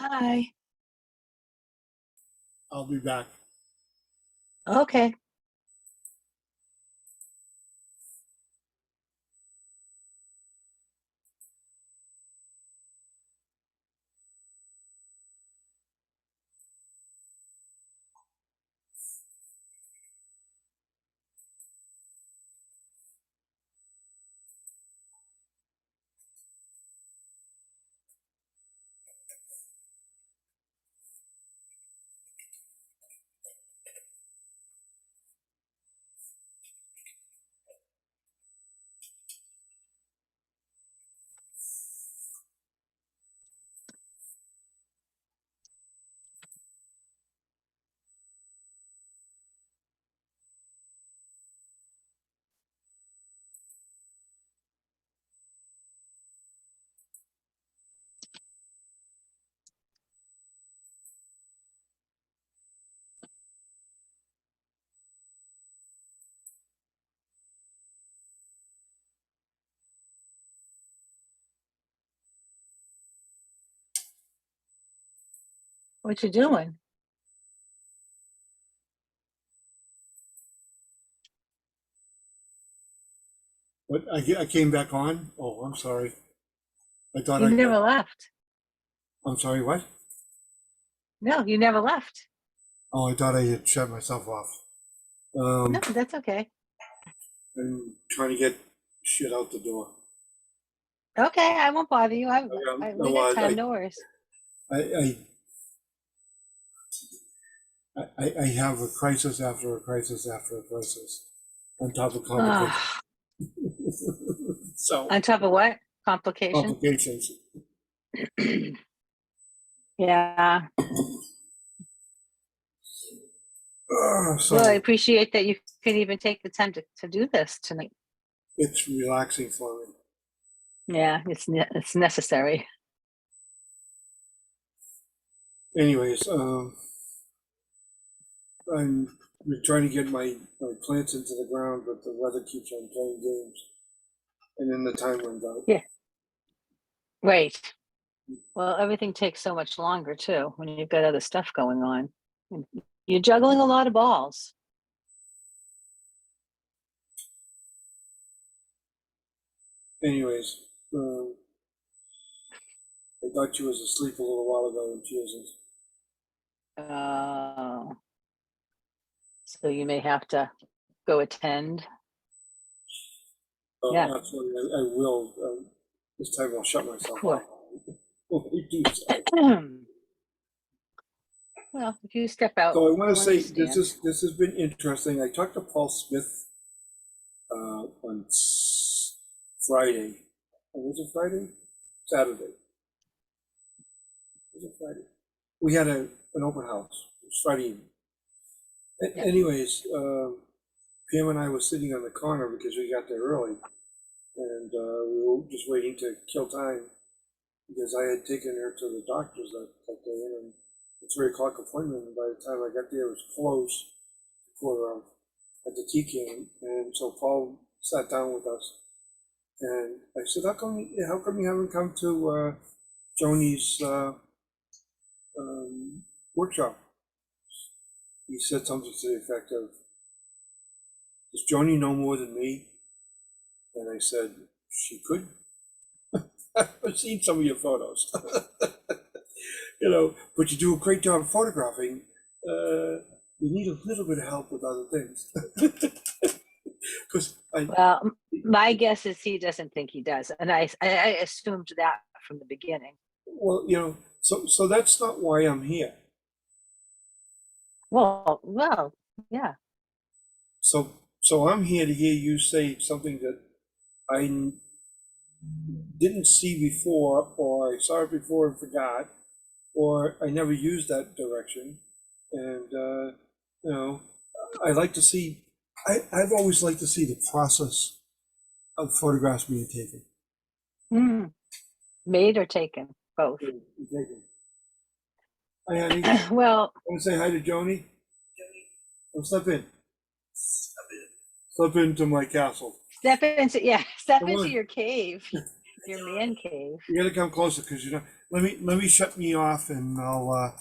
Hi. I'll be back. Okay. What you doing? But I came back on. Oh, I'm sorry. I thought You I never left. I'm sorry, what? No, you never left. Oh, I thought I had shut myself off. No, that's okay. I'm trying to get shit out the door. Okay, I won't bother you. We got time, I, no worries. I, I have a crisis after a crisis after a crisis on top of complications. Ah, So, on top of what? Complication? complications. Yeah. So Well, I appreciate that you can even take the time to do this tonight. it's relaxing for me. Yeah, it's necessary. Anyways, I'm trying to get my plants into the ground, but the weather keeps on playing games, and then the time runs out. Yeah. Right. Well, everything takes so much longer too when you've got other stuff going on. You're juggling a lot of balls. Anyways, I thought she was asleep a little while ago, and she isn't. So you may have to go attend. Yeah. Absolutely, I will. This time I'll shut myself Cool. off. When we do so. Well, if you step out, So I want to I'll say understand. this has been interesting. I talked to Paul Smith on Friday. Was it Friday? Saturday. Was it Friday? We had an open house. It was Friday evening. Yeah. Anyways, Pam and I were sitting on the corner because we got there early, and we were just waiting to kill time because I had taken her to the doctor's that day, and a 3 o'clock appointment. And by the time I got there, it was closed for at the tea can, and so Paul sat down with us, and I said, "How come you haven't come to Joni's workshop?" He said something to the effect of, "Does Joni know more than me?" And I said, "She could." I've seen some of your photos, but you do a great job photographing. You need a little bit of help with other things. Because Well, my guess is he doesn't think he does, and I assumed that from the beginning. well, so that's not why I'm here. Well, yeah. So I'm here to hear you say something that I didn't see before, or I saw it before and forgot, or I never used that direction. And I like to see. I've always liked to see the process of photographs being taken. Made or taken, both. Hi, honey. Well, Want to say hi to Joni? Oh, step in. Step into my castle. step into your cave. your man cave. You gotta come closer because you know. Let me shut me off and I'll.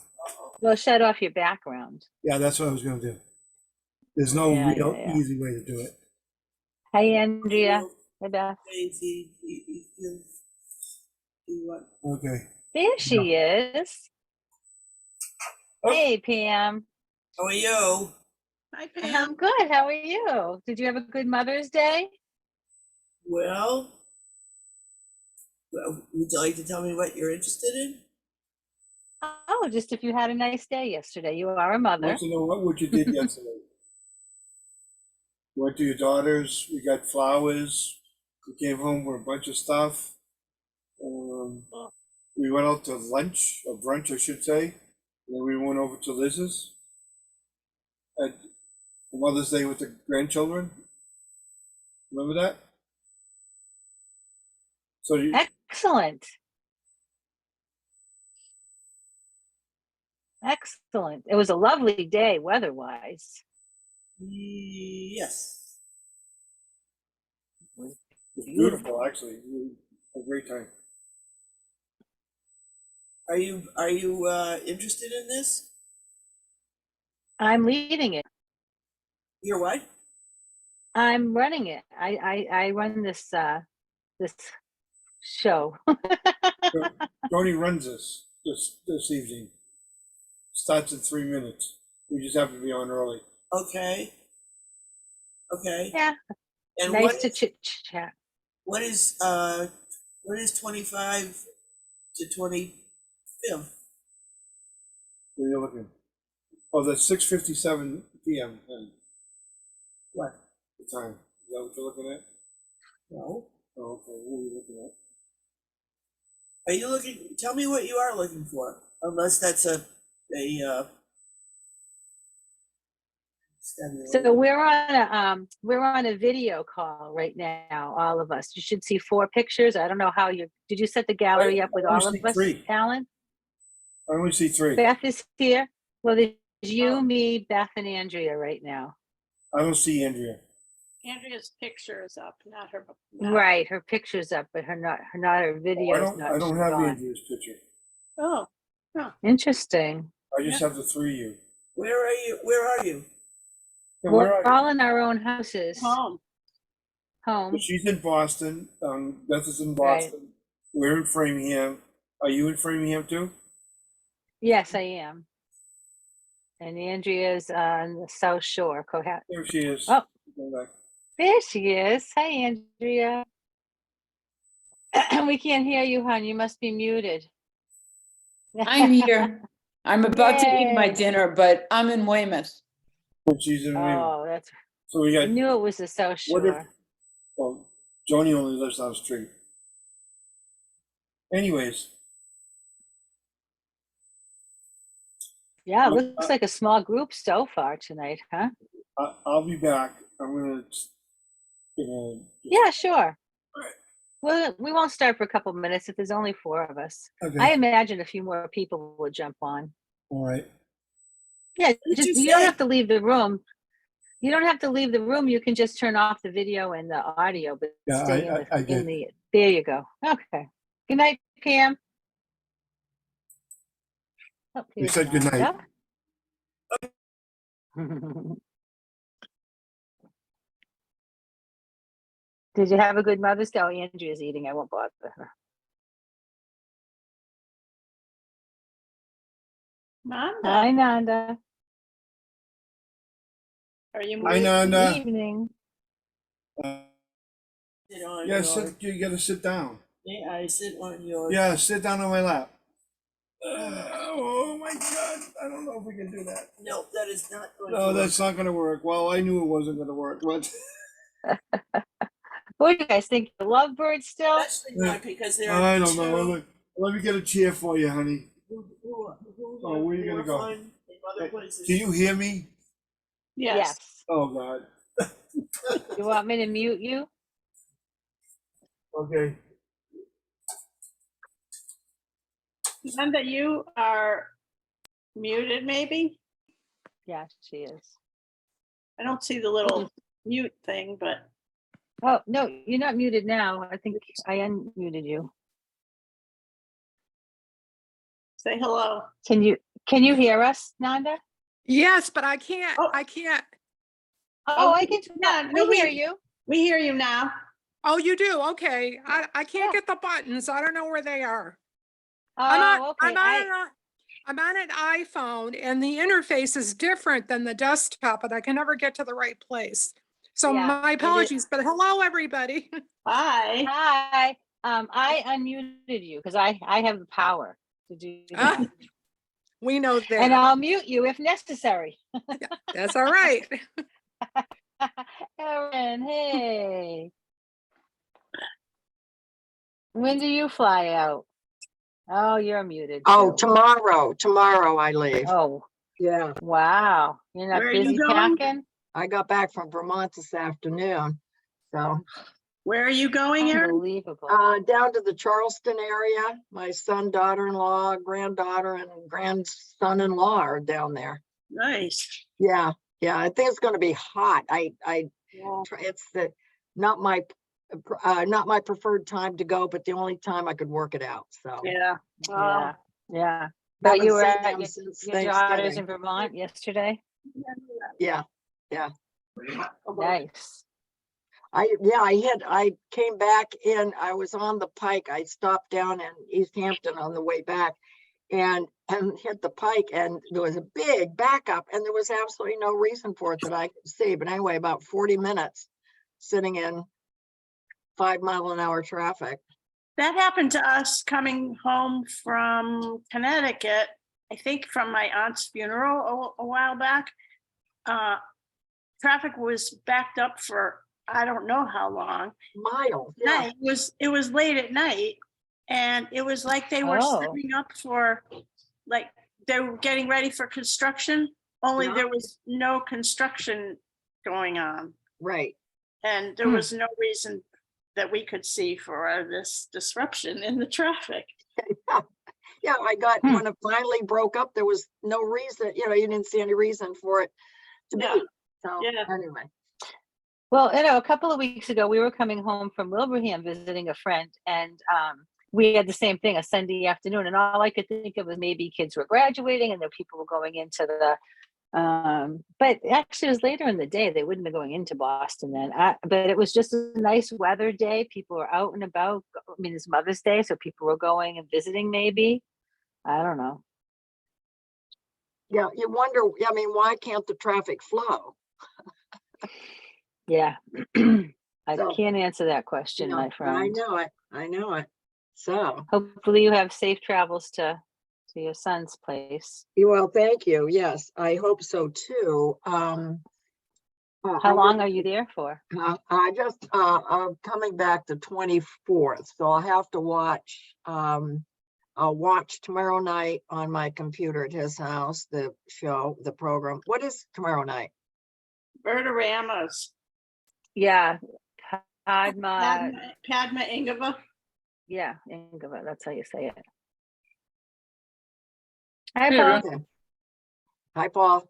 Well, shut off your background. Yeah, that's what I was gonna do. There's no Yeah, real yeah. easy way to do it. Hey, Andrea. Hey, Beth. Daisy, you want? Okay. There she is. Oh. Hey, Pam. How are you? Hi, Pam. I'm good. How are you? Did you have a good Mother's Day? Well, would you like to tell me what you're interested in? Oh, just if you had a nice day yesterday. You are a I mother. want to know what you did yesterday. Went to your daughter's. We got flowers. We came home with a bunch of stuff. We went out to lunch or brunch, I should say. And then we went over to Liz's at Mother's Day with the grandchildren. Remember that? So you, Excellent. Excellent. It was a lovely day weather-wise. Yes. it was beautiful, actually. We had a great time. Are you interested in this? I'm leading it. You're what? I'm running it. I run this this show. Tony runs this evening. Starts in 3 minutes. We just have to be on early. Okay. Okay. Yeah. And Nice to chit chat. what is 25 to 25th? Where are you looking? Oh, that's 6:57 p.m. then. What? The time. Is that what you're looking at? No. Oh, okay. What are you looking at? Are you looking? Tell me what you are looking for. Unless that's a So we're on a video call right now, all of us. You should see 4 pictures. I don't know how did you set the gallery up with I all of see us, 3. Alan? I only see 3. Beth is here. Well, there's you, me, Beth, and Andrea right now. I don't see Andrea. Andrea's picture is up, not her. Right, her picture's up, but her video is not. I don't have on. Andrea's picture. Oh, Interesting. I just have the 3 of you. Where are you? Where are you? Yeah, where We're are you? all in our own houses. home. Home. Well, she's in Boston. Beth is in Boston. Right. We're in Framingham. Are you in Framingham too? Yes, I am. And Andrea's on the South Shore, Cohat. There she is. Oh. Go back. There she is. Hi, Andrea. We can't hear you, hon. You must be muted. I'm here. I'm about to eat my Yay. dinner, but I'm in Weymouth. She's in Weymouth. Oh, that's. So we I got. knew it was the South What if? Shore. Well, Joni only lives down the street. Anyways. Yeah, it looks like a small group so far tonight, huh? I'll be back. I'm gonna. Yeah, sure. Well, we won't start for a couple minutes if there's only 4 of us. Okay. I imagine a few more people will jump on. All right. Yeah, did just you you don't say? have to leave the room. You don't have to leave the room. You can just turn off the video and the audio, but Yeah, stay I in did. the. There you go. Okay. Good night, Pam. Oh, You here's said good night. Nanda. Did you have a good Mother's Day? Oh, Andrea's eating. I won't bother her. Nanda, Hi, Nanda. are you Hi, moving? Nanda. Good evening. Sit on Yeah, your, you gotta sit down. yeah, I sit on your. Yeah, sit down on my lap. Oh my God! I don't know if we can do that. No, that is not going No, to that's not gonna work. Well, I knew it wasn't gonna work, but What do you guys think? The lovebird still? Especially not because there are I don't two know. Let me get a chair for you, honey. who Oh, where you who gonna are go? fun in other places. Do you hear me? Yes. Oh God. You want me to mute you? Okay. Nanda, you are muted, maybe? Yes, she is. I don't see the little mute thing, but Oh, no, you're not muted now. I think I unmuted you. Say hello. Can you hear us, Nanda? Yes, but I can't, Oh. I can't. Oh, I can, Yeah, no, we hear you. We hear you now. Oh, you do? Okay. I can't Yeah. get the buttons. I don't know where they are. Oh, okay. I'm on an iPhone and the interface is different than the desktop, and I can never get to the right place. So Yeah, my it is. apologies, but hello, everybody. Hi. Hi, I unmuted you because I have the power to do that. We know And that. I'll mute you if necessary. That's all right. Erin, hey. When do you fly out? Oh, you're muted Oh, too. tomorrow I leave. Oh, Yeah, wow. You're not Where are you busy going? packing? I got back from Vermont this afternoon. So, Where are you going, Erin? Unbelievable. down to the Charleston area. My son, daughter-in-law, granddaughter, and grandson-in-law are down there. Nice. Yeah, I think it's going to be hot. Yeah. It's not my preferred time to go, but the only time I could work it out. So, Yeah. Yeah, yeah. But haven't you were seen at them your since daughter's in Thanksgiving. Vermont yesterday? Yeah. Nice. I came back in, I was on the Pike. I stopped down in East Hampton on the way back and hit the Pike, and there was a big backup and there was absolutely no reason for it that I could see. But anyway, about 40 minutes sitting in 5-mile-an-hour traffic. That happened to us coming home from Connecticut, I think from my aunt's funeral a while back. Traffic was backed up for I don't know how long. Miles, yeah. Night it was late at night, and it was like they were Oh. setting up for, like they were getting ready for construction, only Yeah. there was no construction going on, Right. and there was no reason that we could see for this disruption in the traffic. Yeah, I got when it finally broke up, there was no reason, you didn't see any reason for it to Yeah. be. So Yeah. anyway. Well, a couple of weeks ago, we were coming home from Wilbraham visiting a friend, and we had the same thing, a Sunday afternoon, and all I could think of was maybe kids were graduating and there people were going into the, but actually it was later in the day. They wouldn't be going into Boston then, but it was just a nice weather day. People were out and about. I mean, it's Mother's Day, so people were going and visiting maybe. I don't know. Yeah, you wonder, I mean, why can't the traffic flow? Yeah. I So, can't answer that question, Yeah, my friend. I know it. So, Hopefully you have safe travels to your son's place. well, thank you. Yes, I hope so too. How long are you there for? I'm coming back the 24th, so I'll have to watch. I'll watch tomorrow night on my computer at his house, the show, the program. What is tomorrow night? Verdoramas. Yeah. Padma. Padma Ingava. Yeah, Ingava, that's how you say it. Hi, Hey, Paul. everyone. Okay. Hi, Paul.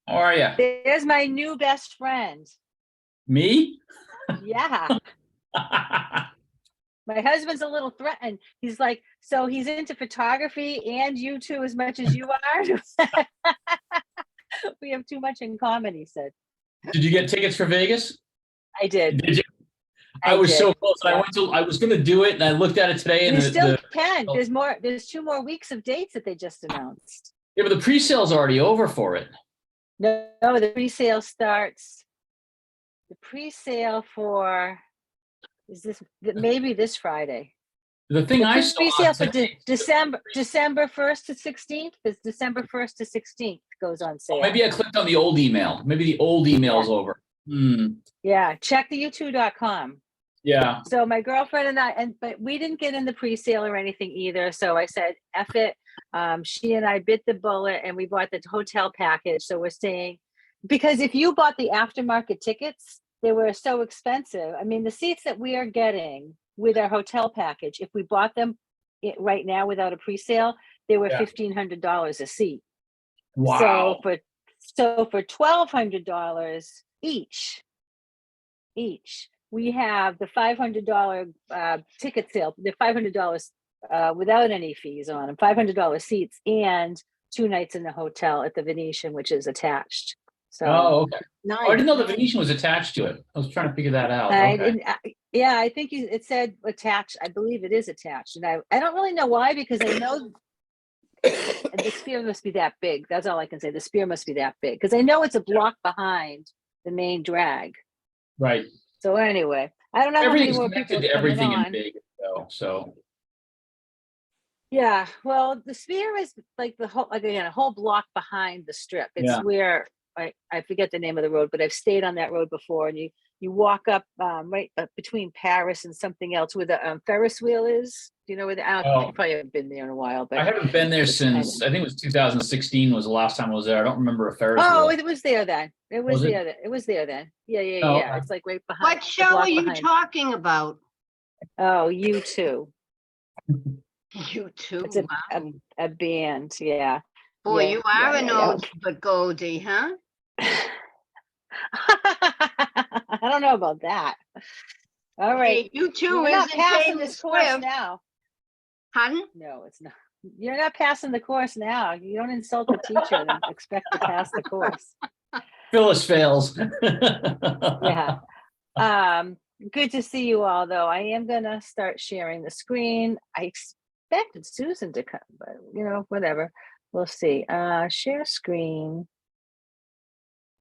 How are you? There's my new best friend. Me? Yeah. My husband's a little threatened. He's like, so he's into photography and you too as much as you are? We have too much in common, he said. Did you get tickets for Vegas? I did. Did you? I was did. so close. Yeah. I was going to do it and I looked at it today and You still can. There's 2 more weeks of dates that they just announced. yeah, but the pre-sale's already over for it. No, the pre-sale starts. The pre-sale for maybe this Friday. The thing I The saw pre-sale for today- December 1st to 16th is December 1st to 16th goes on sale. maybe I clicked on the old email. Maybe the old email's over. Yeah, check the u2.com. Yeah. So my girlfriend and I, but we didn't get in the pre-sale or anything either. So I said, F it. She and I bit the bullet and we bought the hotel package. So we're staying, because if you bought the aftermarket tickets, they were so expensive. I mean, the seats that we are getting with our hotel package, if we bought them right now without a pre-sale, they were $1,500 a seat. Wow. So for $1,200 each, we have the $500 ticket sale, the $500 without any fees on them, $500 seats, and 2 nights in the hotel at the Venetian, which is attached. So Oh, okay. Oh, I Nice. didn't know the Venetian was attached to it. I was trying to figure that out. I Okay. didn't, yeah, I think it said attached. I believe it is attached, and I don't really know why, because I know the Sphere must be that big. That's all I can say. The Sphere must be that big, because I know it's a block behind the main drag. Right. So anyway, I don't know how many Everything's more people connected are to coming everything in on. Vegas, though. So Yeah, well, the Sphere is like the whole, like, again, a whole block behind the Strip. It's Yeah. where I forget the name of the road, but I've stayed on that road before, and you walk up right between Paris and something else where the Ferris wheel is. Do you know where the? I don't, Oh. you probably haven't been there in a while, but I haven't been there it's kind since I think it was 2016 was the last time I was there. I don't remember a Ferris Oh, wheel. it was there then. It was Was it? there. It was there then. Yeah, yeah, Oh, yeah. okay. It's like right behind. What the show block are you behind. talking about? Oh, you too. You too. It's Wow. a band. Yeah. Boy, Yeah, you are yeah, an yeah, old but Goldie, huh? yeah. I don't know about that. All right. Hey, you too You're not isn't passing Taylor this course Swift. now. Pardon? No, it's not. You're not passing the course now. You don't insult the teacher and expect to pass the course. Phyllis fails. Yeah. Good to see you all, though. I am gonna start sharing the screen. I expected Susan to come, but whatever. We'll see. Share screen.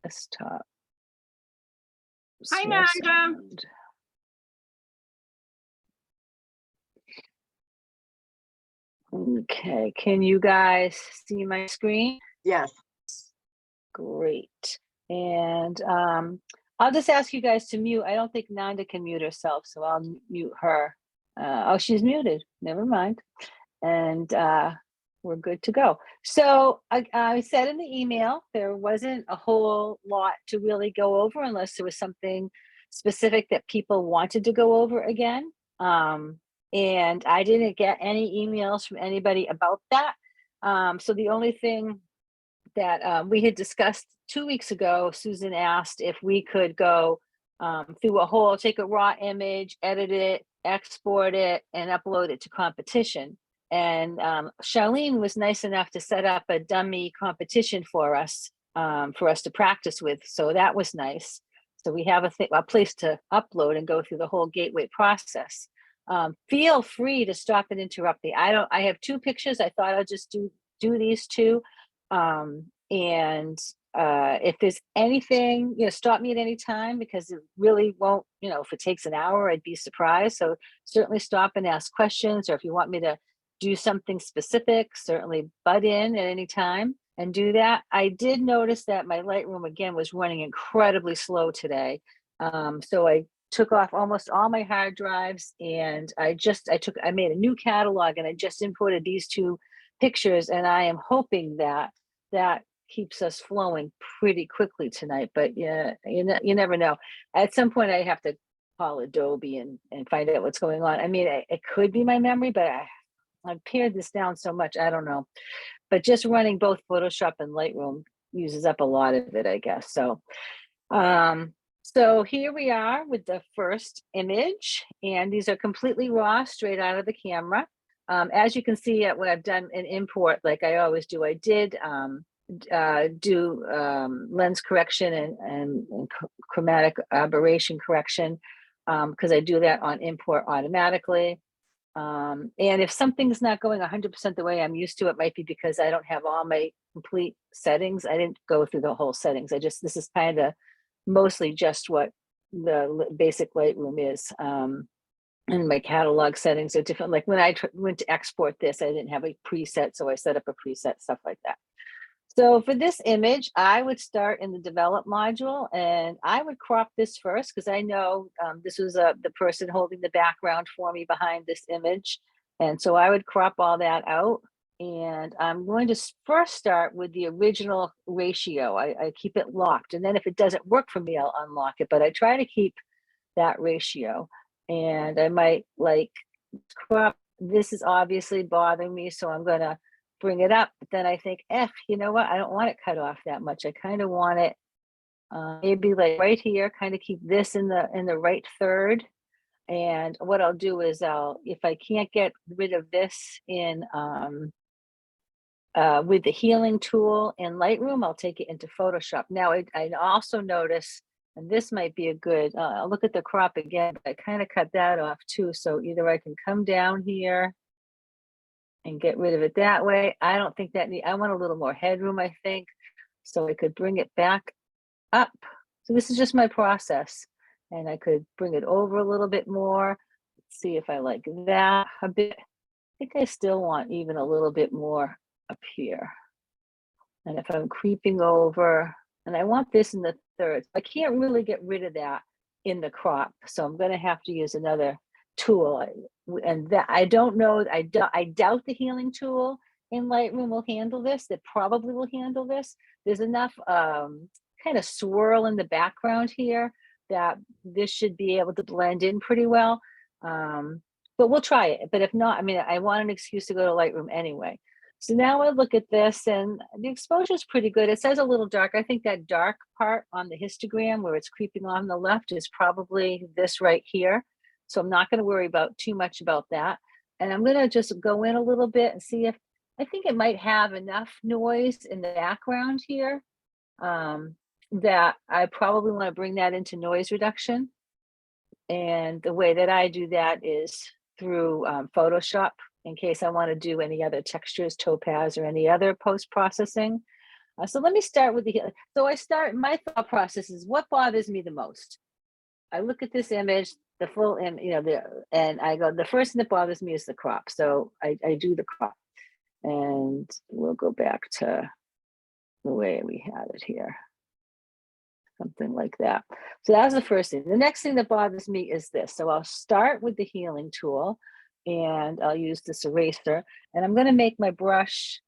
Desktop. Hi, Share Nanda. sound. Okay, can you guys see my screen? Yes. Great. And I'll just ask you guys to mute. I don't think Nanda can mute herself, so I'll mute her. Oh, she's muted. Never mind. And we're good to go. So I said in the email, there wasn't a whole lot to really go over unless there was something specific that people wanted to go over again. And I didn't get any emails from anybody about that. So the only thing that we had discussed 2 weeks ago, Susan asked if we could go through take a raw image, edit it, export it, and upload it to competition. And Charlene was nice enough to set up a dummy competition for us to practice with. So that was nice. So we have a place to upload and go through the whole gateway process. Feel free to stop and interrupt me. I have 2 pictures. I thought I'll just do these 2. If there's anything, stop me at any time, because it really won't, if it takes an hour, I'd be surprised. So certainly stop and ask questions, or if you want me to do something specific, certainly butt in at any time and do that. I did notice that my Lightroom again was running incredibly slow today. So I took off almost all my hard drives, and I made a new catalog, and I just imported these 2 pictures, and I am hoping that keeps us flowing pretty quickly tonight. But yeah, you never know. At some point I have to call Adobe and find out what's going on. I mean, it could be my memory, but I've pared this down so much, I don't know. But just running both Photoshop and Lightroom uses up a lot of it, I guess. So so here we are with the first image, and these are completely raw, straight out of the camera. As you can see, what I've done in import, like I always do, I did do lens correction and chromatic aberration correction, because I do that on import automatically. And if something's not going 100% the way I'm used to, it might be because I don't have all my complete settings. I didn't go through the whole settings. This is kind of mostly just what the basic Lightroom is. And my catalog settings are different. Like when I went to export this, I didn't have a preset, so I set up a preset, stuff like that. So for this image, I would start in the develop module, and I would crop this first, because I know this was the person holding the background for me behind this image. And so I would crop all that out. And I'm going to first start with the original ratio. I keep it locked. And then if it doesn't work for me, I'll unlock it. But I try to keep that ratio. And I might crop, this is obviously bothering me, so I'm going to bring it up. But then I think, you know what? I don't want it cut off that much. I kind of want it maybe like right here, kind of keep this in the right third. And what I'll do is if I can't get rid of this in with the healing tool in Lightroom, I'll take it into Photoshop. Now, I also notice, and this might be a good, I'll look at the crop again, but I kind of cut that off too. So either I can come down here and get rid of it that way. I don't think that I want a little more headroom, I think. So I could bring it back up. So this is just my process. And I could bring it over a little bit more. Let's see if I like that a bit. I think I still want even a little bit more up here. And if I'm creeping over, and I want this in the third, I can't really get rid of that in the crop. So I'm going to have to use another tool. And that I don't know, I doubt the healing tool in Lightroom will handle this. That probably will handle this. There's enough kind of swirl in the background here that this should be able to blend in pretty well. But we'll try it. But if not, I mean, I want an excuse to go to Lightroom anyway. So now I look at this and the exposure is pretty good. It says a little dark. I think that dark part on the histogram where it's creeping on the left is probably this right here. So I'm not going to worry about too much about that. And I'm going to just go in a little bit and see if I think it might have enough noise in the background here that I probably want to bring that into noise reduction. And the way that I do that is through Photoshop, in case I want to do any other textures, topaz, or any other post-processing. So let me start with my thought process is what bothers me the most. I look at this image, the full image, and I go, the first thing that bothers me is the crop. So I do the crop, and we'll go back to the way we had it here. Something like that. So that's the first thing. The next thing that bothers me is this. So I'll start with the healing tool and I'll use this eraser and I'm going to make my brush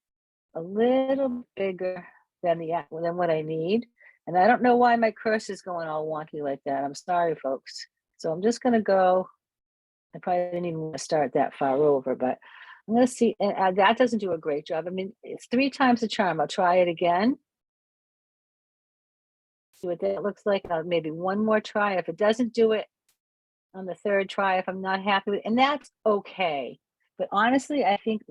a little bigger than what I need. And I don't know why my cursor is going all wonky like that. I'm sorry, folks. So I'm just going to go. I probably didn't even want to start that far over, but I'm going to see. And that doesn't do a great job. I mean, it's 3 times the charm. I'll try it again. See what that looks like. Maybe one more try. If it doesn't do it on the third try, if I'm not happy with it, and that's okay. But honestly, I think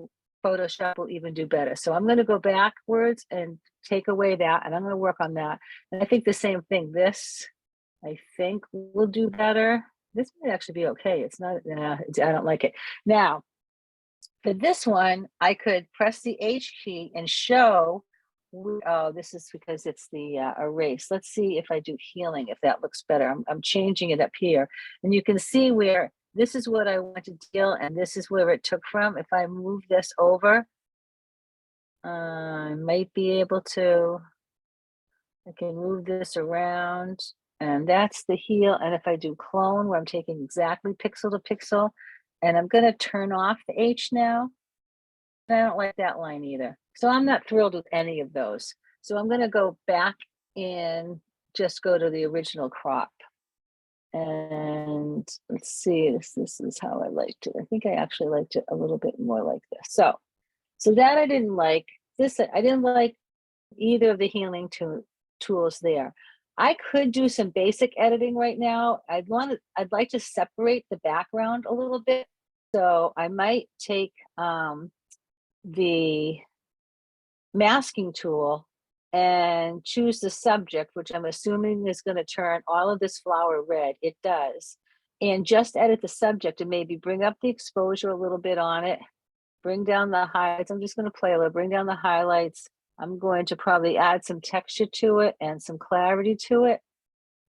Photoshop will even do better. So I'm going to go backwards and take away that, and I'm going to work on that. And I think the same thing. This, I think, will do better. This might actually be okay. It's not, I don't like it. Now, for this one, I could press the H key and show. Oh, this is because it's the erase. Let's see if I do healing, if that looks better. I'm changing it up here. And you can see where this is what I want to deal, and this is where it took from. If I move this over, I might be able to, I can move this around, and that's the heal. And if I do clone, where I'm taking exactly pixel to pixel, and I'm going to turn off the H now. I don't like that line either. So I'm not thrilled with any of those. So I'm going to go back and just go to the original crop. And let's see, this is how I liked it. I think I actually liked it a little bit more like this. So that I didn't like. This, I didn't like either of the healing tools there. I could do some basic editing right now. I'd like to separate the background a little bit. So I might take the masking tool and choose the subject, which I'm assuming is going to turn all of this flower red. It does. And just edit the subject and maybe bring up the exposure a little bit on it. Bring down the highlights. I'm just going to play a little, bring down the highlights. I'm going to probably add some texture to it and some clarity to it.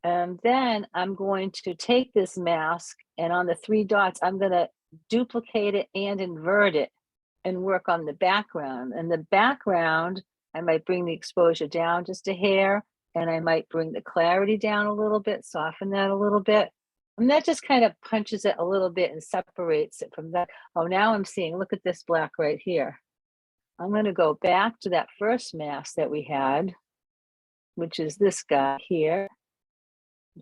And then I'm going to take this mask and on the 3 dots, I'm going to duplicate it and invert it and work on the background. And the background, I might bring the exposure down just a hair, and I might bring the clarity down a little bit, soften that a little bit. And that just kind of punches it a little bit and separates it from that. Oh, now I'm seeing, look at this black right here. I'm going to go back to that first mask that we had, which is this guy here.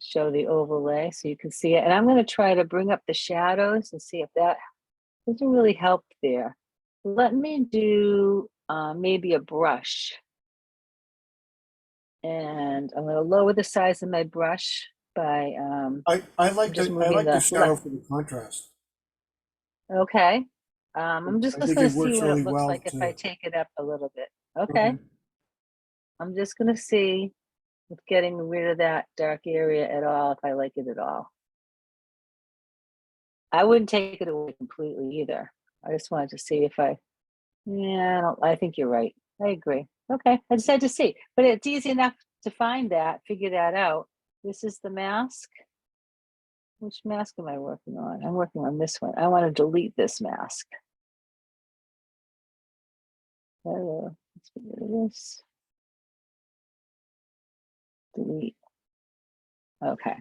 Show the overlay so you can see it. And I'm going to try to bring up the shadows and see if that doesn't really help there. Let me do maybe a brush. And I'm gonna lower the size of my brush by, I like just the moving the shadow left. for the contrast. Okay. I'm just I think gonna it see works what really it looks well like if I to. take it up a little bit. Okay. I'm just gonna see if getting rid of that dark area at all, if I like it at all. I wouldn't take it away completely either. I just wanted to see if yeah, I think you're right. I agree. Okay, I just had to see, but it's easy enough to find that, figure that out. This is the mask. Which mask am I working on? I'm working on this one. I want to delete this mask. Let's get rid of this. Delete. Okay.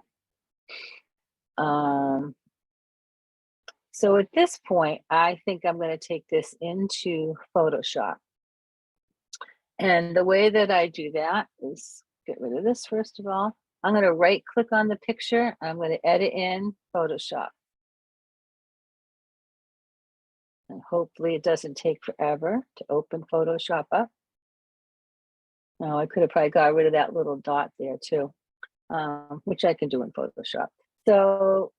So at this point, I think I'm going to take this into Photoshop. And the way that I do that is get rid of this first of all. I'm going to right click on the picture. I'm going to edit in Photoshop. And hopefully it doesn't take forever to open Photoshop up. No, I could have probably got rid of that little dot there too, which I can do in Photoshop. So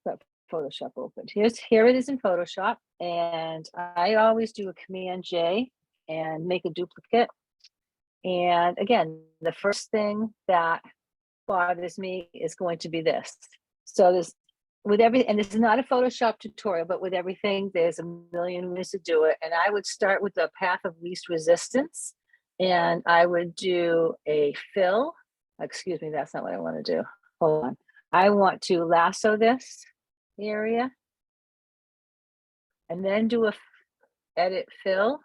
got Photoshop opened. Here it is in Photoshop. And I always do a Command J and make a duplicate. And again, the first thing that bothers me is going to be this. So this, and this is not a Photoshop tutorial, but with everything, there's a million ways to do it. And I would start with the path of least resistance. And I would do a fill. Excuse me, that's not what I want to do. Hold on. I want to lasso this area and then do a edit fill.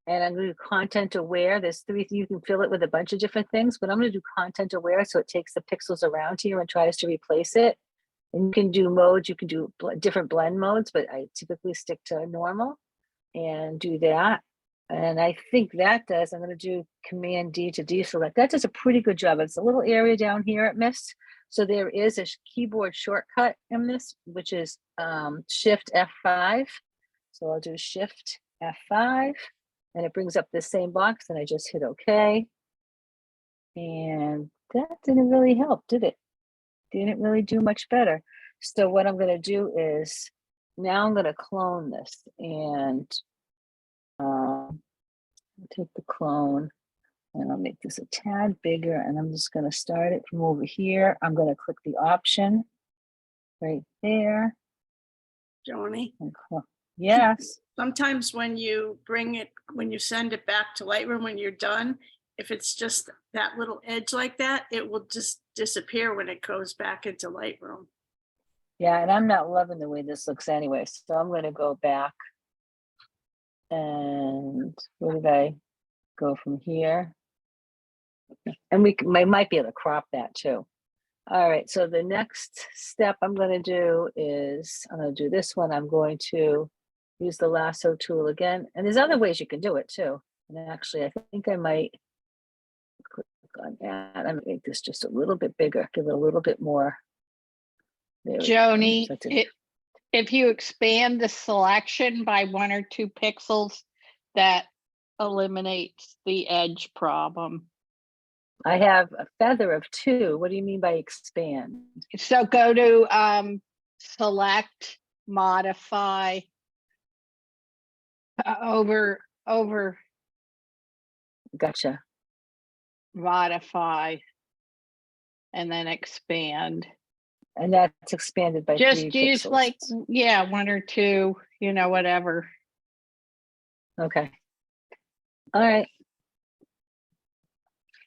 And I'm going to do content aware. There's three, you can fill it with a bunch of different things, but I'm going to do content aware. So it takes the pixels around here and tries to replace it. And you can do modes, you can do different blend modes, but I typically stick to normal and do that. And I think that does, I'm going to do Command D to deselect. That does a pretty good job. It's a little area down here it missed. So there is a keyboard shortcut in this, which is Shift F5. So I'll do Shift F5. And it brings up the same box and I just hit OK. And that didn't really help, did it? Didn't really do much better. So what I'm going to do is now I'm going to clone this and take the clone and I'll make this a tad bigger and I'm just going to start it from over here. I'm going to click the option right there. Joni, Yes. sometimes when you send it back to Lightroom, when you're done, if it's just that little edge like that, it will just disappear when it goes back into Lightroom. Yeah, and I'm not loving the way this looks anyway. So I'm going to go back. And where did I go from here? And I might be able to crop that too. All right, so the next step I'm going to do is I'm going to do this one. I'm going to use the lasso tool again. And there's other ways you can do it too. And actually, I think I might click on that. I'm going to make this just a little bit bigger, give it a little bit more. Joni, if you expand the selection by 1 or 2 pixels, that eliminates the edge problem. I have a feather of 2. What do you mean by expand? So go to select, modify, over, Gotcha. modify, and then expand. And that's expanded by Just 3 use pixels. like, 1 or 2, whatever. Okay. All right.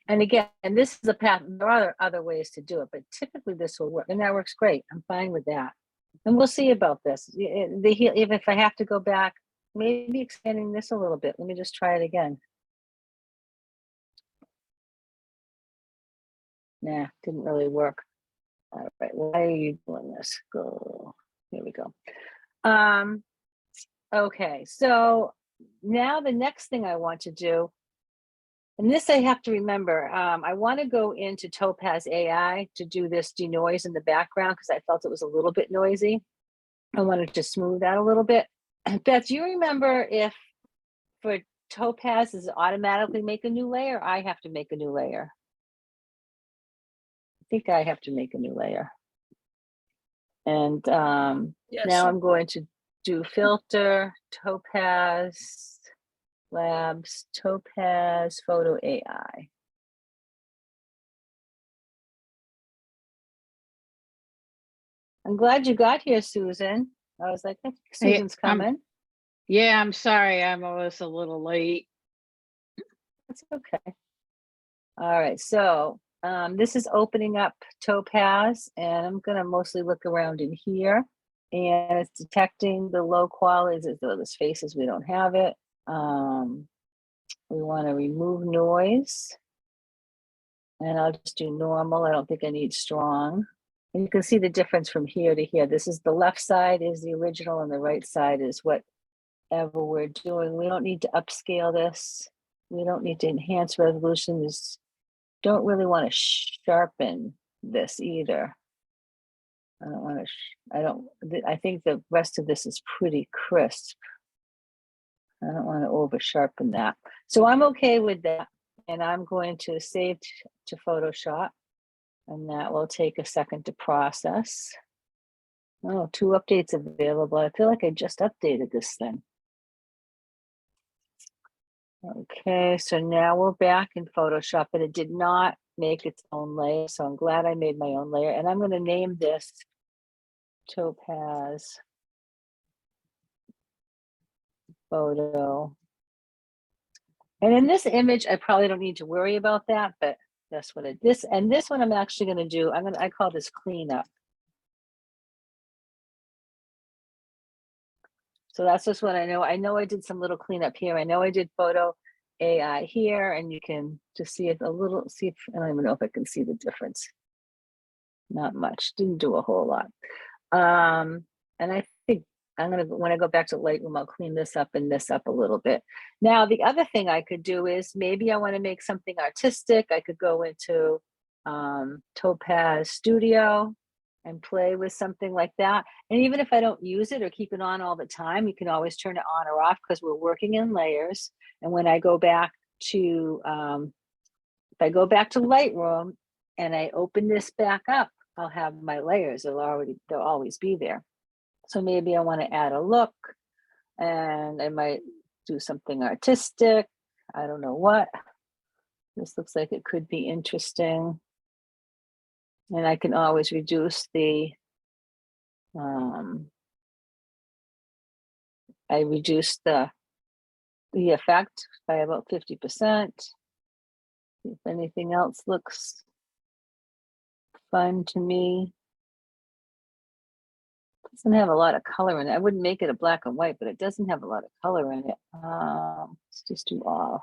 And again, and this is a path. There are other ways to do it, but typically this will work, and that works great. I'm fine with that. And we'll see about this. If I have to go back, maybe expanding this a little bit. Let me just try it again. Nah, didn't really work. All right, why are you doing this? Go. Here we go. Okay, so now the next thing I want to do, and this I have to remember, I want to go into Topaz AI to do this denoise in the background because I felt it was a little bit noisy. I wanted to smooth that a little bit. Beth, do you remember if for Topaz, does it automatically make a new layer? I have to make a new layer. I think I have to make a new layer. And Yes. now I'm going to do filter, Topaz, Labs, Topaz, Photo AI. I'm glad you got here, Susan. I was like, I think Susan's coming. Yeah, I'm sorry, I was a little late. That's okay. All right, so this is opening up Topaz, and I'm gonna mostly look around in here, and it's detecting the low qualities as though there's faces, we don't have it. We want to remove noise, and I'll just do normal. I don't think I need strong. And you can see the difference from here to here. This is the left side is the original, and the right side is whatever we're doing. We don't need to upscale this. We don't need to enhance resolution. This don't really want to sharpen this either. I don't want to, I think the rest of this is pretty crisp. I don't want to over sharpen that. So I'm okay with that. And I'm going to save to Photoshop, and that will take a second to process. Oh, 2 updates available. I feel like I just updated this thing. Okay, so now we're back in Photoshop, but it did not make its own layer. So I'm glad I made my own layer, and I'm going to name this Topaz Photo. And in this image, I probably don't need to worry about that, but that's what this one I'm actually going to do. I call this cleanup. So that's just what I know. I know I did some little cleanup here. I know I did Photo AI here, and you can just see it a little, I don't even know if I can see the difference. Not much, didn't do a whole lot. And I think when I go back to Lightroom, I'll clean this up and this up a little bit. Now, the other thing I could do is maybe I want to make something artistic. I could go into Topaz Studio and play with something like that. And even if I don't use it or keep it on all the time, you can always turn it on or off because we're working in layers. And when I go back to, if I go back to Lightroom and I open this back up, I'll have my layers. They'll always be there. So maybe I want to add a look, and I might do something artistic. I don't know what. This looks like it could be interesting. And I can always reduce the, I reduced the effect by about 50%. If anything else looks fun to me. Doesn't have a lot of color in it. I wouldn't make it a black and white, but it doesn't have a lot of color in it. Let's just do all.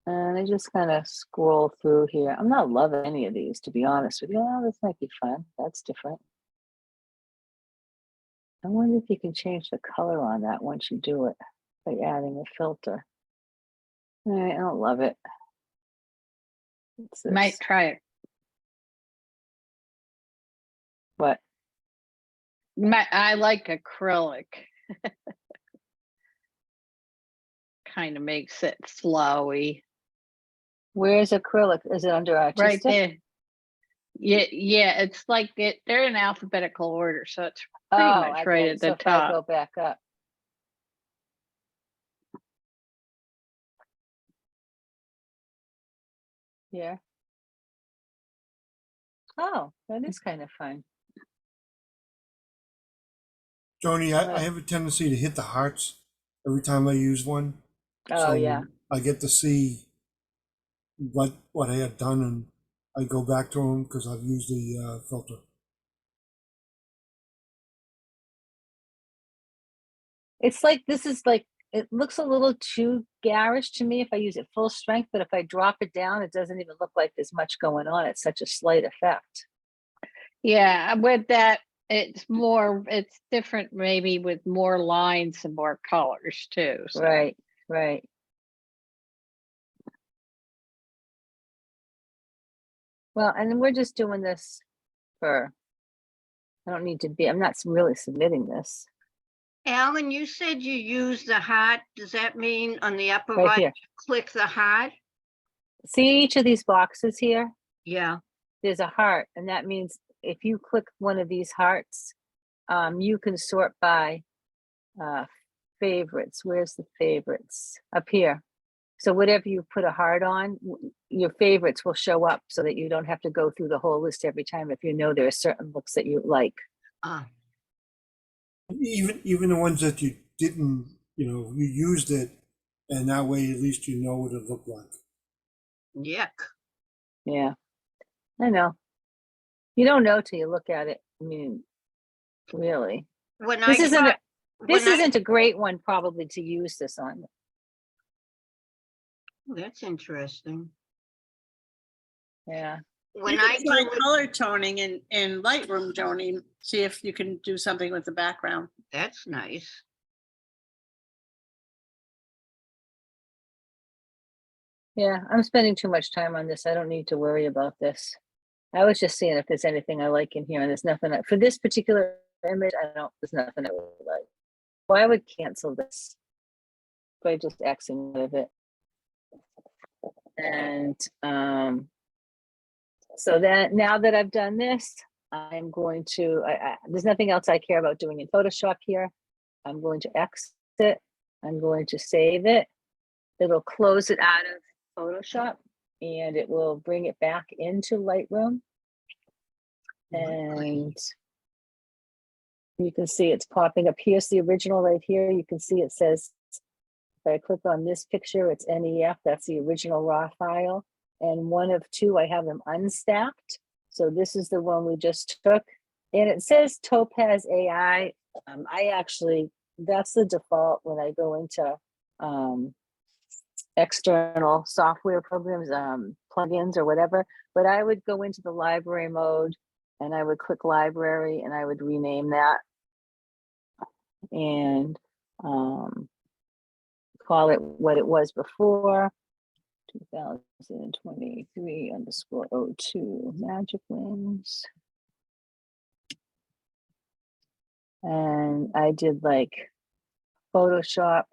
And I just kind of scroll through here. I'm not loving any of these, to be honest with you. Oh, this might be fun. That's different. I wonder if you can change the color on that once you do it by adding a filter. All right, I don't love it. Might try it. What? I like acrylic. Kind of makes it flowy. Where's acrylic? Is it under artistic? Right there. Yeah, it's like they're in alphabetical order, so it's pretty much right at the top. If I go back up. Here. Oh, that is kind of fun. Joni, I have a tendency to hit the hearts every time I use one. Oh, yeah. I get to see what I had done, and I go back to them because I've used the filter. It's like, this is like, it looks a little too garish to me if I use it full strength, but if I drop it down, it doesn't even look like there's much going on. It's such a slight effect. Yeah, with that, it's different maybe with more lines and more colors too. So. Right. Well, and we're just doing this for, I'm not really submitting this. Alan, you said you use the heart. Does that mean on the upper Right right, here. click the heart? See each of these boxes here? Yeah. There's a heart, and that means if you click one of these hearts, you can sort by favorites. Where's the favorites? Up here. So whatever you put a heart on, your favorites will show up so that you don't have to go through the whole list every time if you know there are certain looks that you like. Even the ones that you didn't, you used it, and that way at least you know what it looked like. Yuck. Yeah, I know. You don't know till you look at it. I mean, really. When This I isn't tried, this when I- isn't a great one probably to use this on. That's interesting. Yeah. When You I can try do it, color toning in Lightroom, Joni, see if you can do something with the background. that's nice. Yeah, I'm spending too much time on this. I don't need to worry about this. I was just seeing if there's anything I like in here, and there's nothing for this particular image. There's nothing I would like. Well, I would cancel this by just Xing out of it. And so that now that I've done this, I'm going to, there's nothing else I care about doing in Photoshop here. I'm going to exit. I'm going to save it. It'll close it out of Photoshop and it will bring it back into Lightroom. And you can see it's popping up. Here's the original right here. You can see it says, if I click on this picture, it's NEF. That's the original RAW file. And one of two, I have them unstacked. So this is the one we just took. And it says Topaz AI. That's the default when I go into external software programs, plugins or whatever. But I would go into the library mode and I would click library and I would rename that. And call it what it was before, 2023_02 Magic Wings. And I did like Photoshop,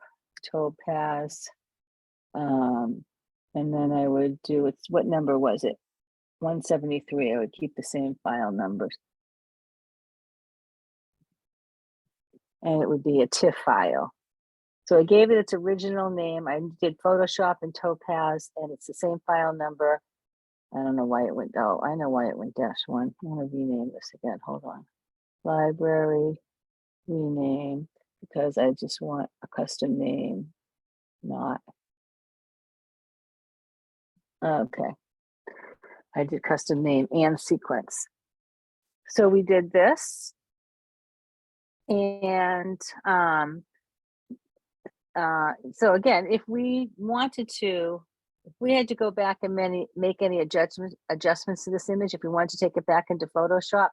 Topaz, and then I would do, what number was it? 173, I would keep the same file numbers. And it would be a TIFF file. So I gave it its original name. I did Photoshop and Topaz, and it's the same file number. I don't know why it went, I know why it went -1. I want to rename this again, hold on. Library, rename, because I just want a custom name, not. Okay. I did custom name and sequence. So we did this. And so again, if we wanted to, if we had to go back and make any adjustments to this image, if we wanted to take it back into Photoshop,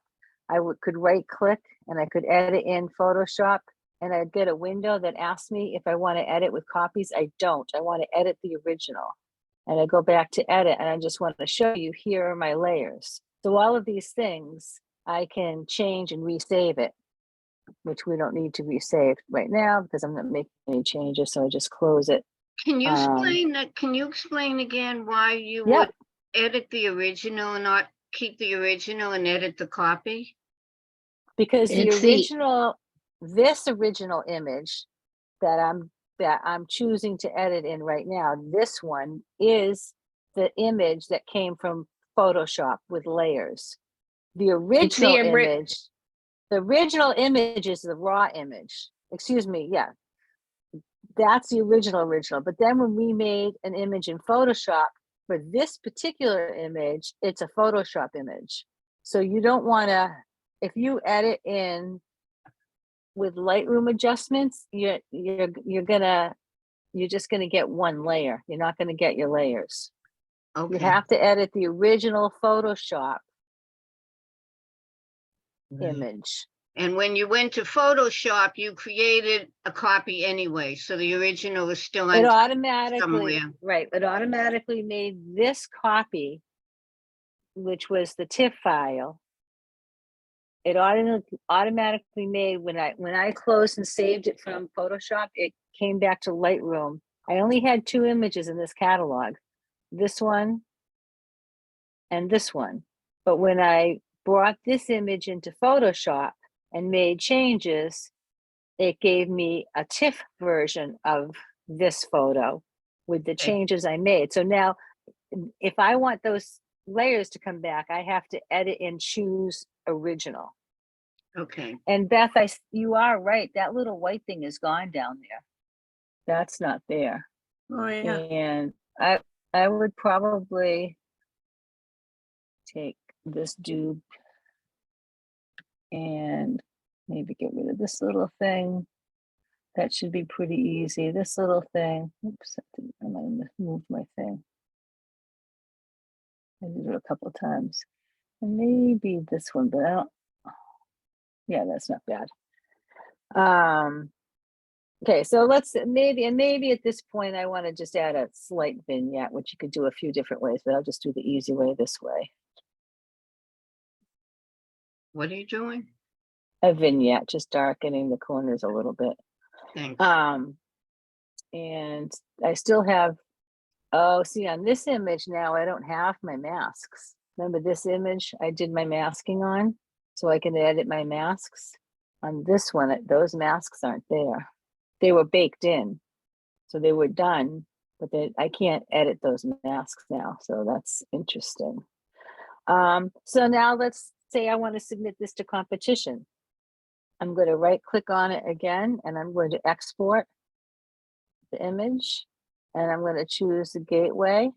I could right click and I could edit in Photoshop and I'd get a window that asks me if I want to edit with copies. I don't. I want to edit the original. And I go back to edit and I just want to show you, here are my layers. So all of these things I can change and resave it, which we don't need to resave right now because I'm not making any changes. So I just close it. Can you explain that? Can you explain again why you Yep. would edit the original and not keep the original and edit the copy? Because It's this original image that I'm choosing to edit in right now, this one is the image that came from Photoshop with layers. The original image is the raw image. Excuse me, yeah. That's the original. But then when we made an image in Photoshop for this particular image, it's a Photoshop image. So you don't want to, if you edit in with Lightroom adjustments, you're just gonna get one layer. You're not gonna get your layers. Okay. You have to edit the original Photoshop image. And when you went to Photoshop, you created a copy anyway, so the original is still It on automatically, somewhere. right, it automatically made this copy, which was the TIFF file, it automatically made, when I closed and saved it from Photoshop, it came back to Lightroom. I only had 2 images in this catalog, this one and this one. But when I brought this image into Photoshop and made changes, it gave me a TIFF version of this photo with the changes I made. So now if I want those layers to come back, I have to edit and choose original. Okay. And Beth, you are right. That little white thing is gone down there. That's not there. Oh, yeah. And I would probably take this dupe and maybe get rid of this little thing. That should be pretty easy. This little thing. Oops, I might have moved my thing. I did it a couple of times. And maybe this one, but I don't. Yeah, that's not bad. Okay, so let's maybe at this point I want to just add a slight vignette, which you could do a few different ways, but I'll just do the easy way this way. What are you doing? A vignette, just darkening the corners a little bit. Thanks. And I still have, oh, see on this image now, I don't have my masks. Remember this image I did my masking on, so I can edit my masks. On this one, those masks aren't there. They were baked in, so they were done, but I can't edit those masks now, so that's interesting. So now let's say I want to submit this to competition. I'm going to right click on it again, and I'm going to export the image, and I'm going to choose the gateway,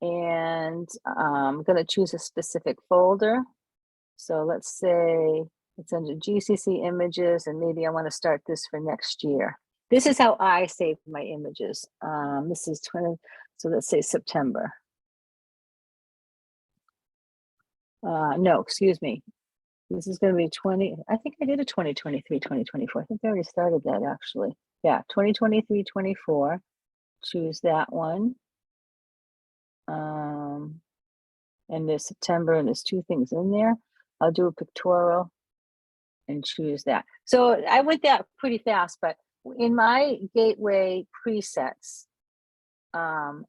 and I'm going to choose a specific folder. So let's say it's under GCC images, and maybe I want to start this for next year. This is how I save my images. This is 20, so let's say September. No, excuse me. This is going to be 20. I think I did a 2023, 2024. I think I already started that actually. Yeah, 2023, 24. Choose that one. And there's September, and there's 2 things in there. I'll do a pictorial and choose that. So I went that pretty fast, but in my gateway presets, I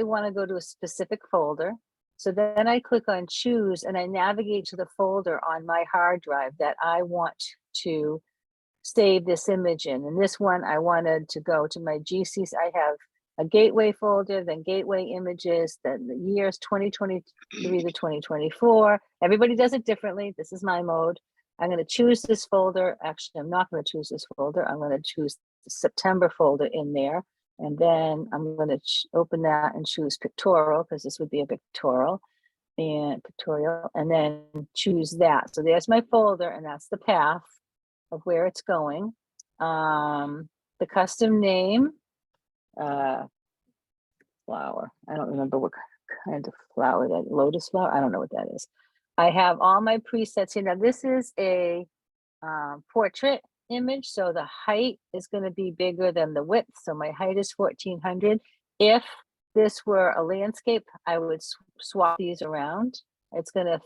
want to go to a specific folder. So then I click on choose, and I navigate to the folder on my hard drive that I want to save this image in. And this one, I wanted to go to my GCC. I have a gateway folder, then gateway images, then the years 2023 to 2024. Everybody does it differently. This is my mode. I'm going to choose this folder. Actually, I'm not going to choose this folder. I'm going to choose the September folder in there. And then I'm going to open that and choose pictorial, because this would be a pictorial, and then choose that. So there's my folder, and that's the path of where it's going. The custom name, flower. I don't remember what kind of flower that, lotus flower. I don't know what that is. I have all my presets here. Now this is a portrait image, so the height is going to be bigger than the width. So my height is 1400. If this were a landscape, I would swap these around. It's going to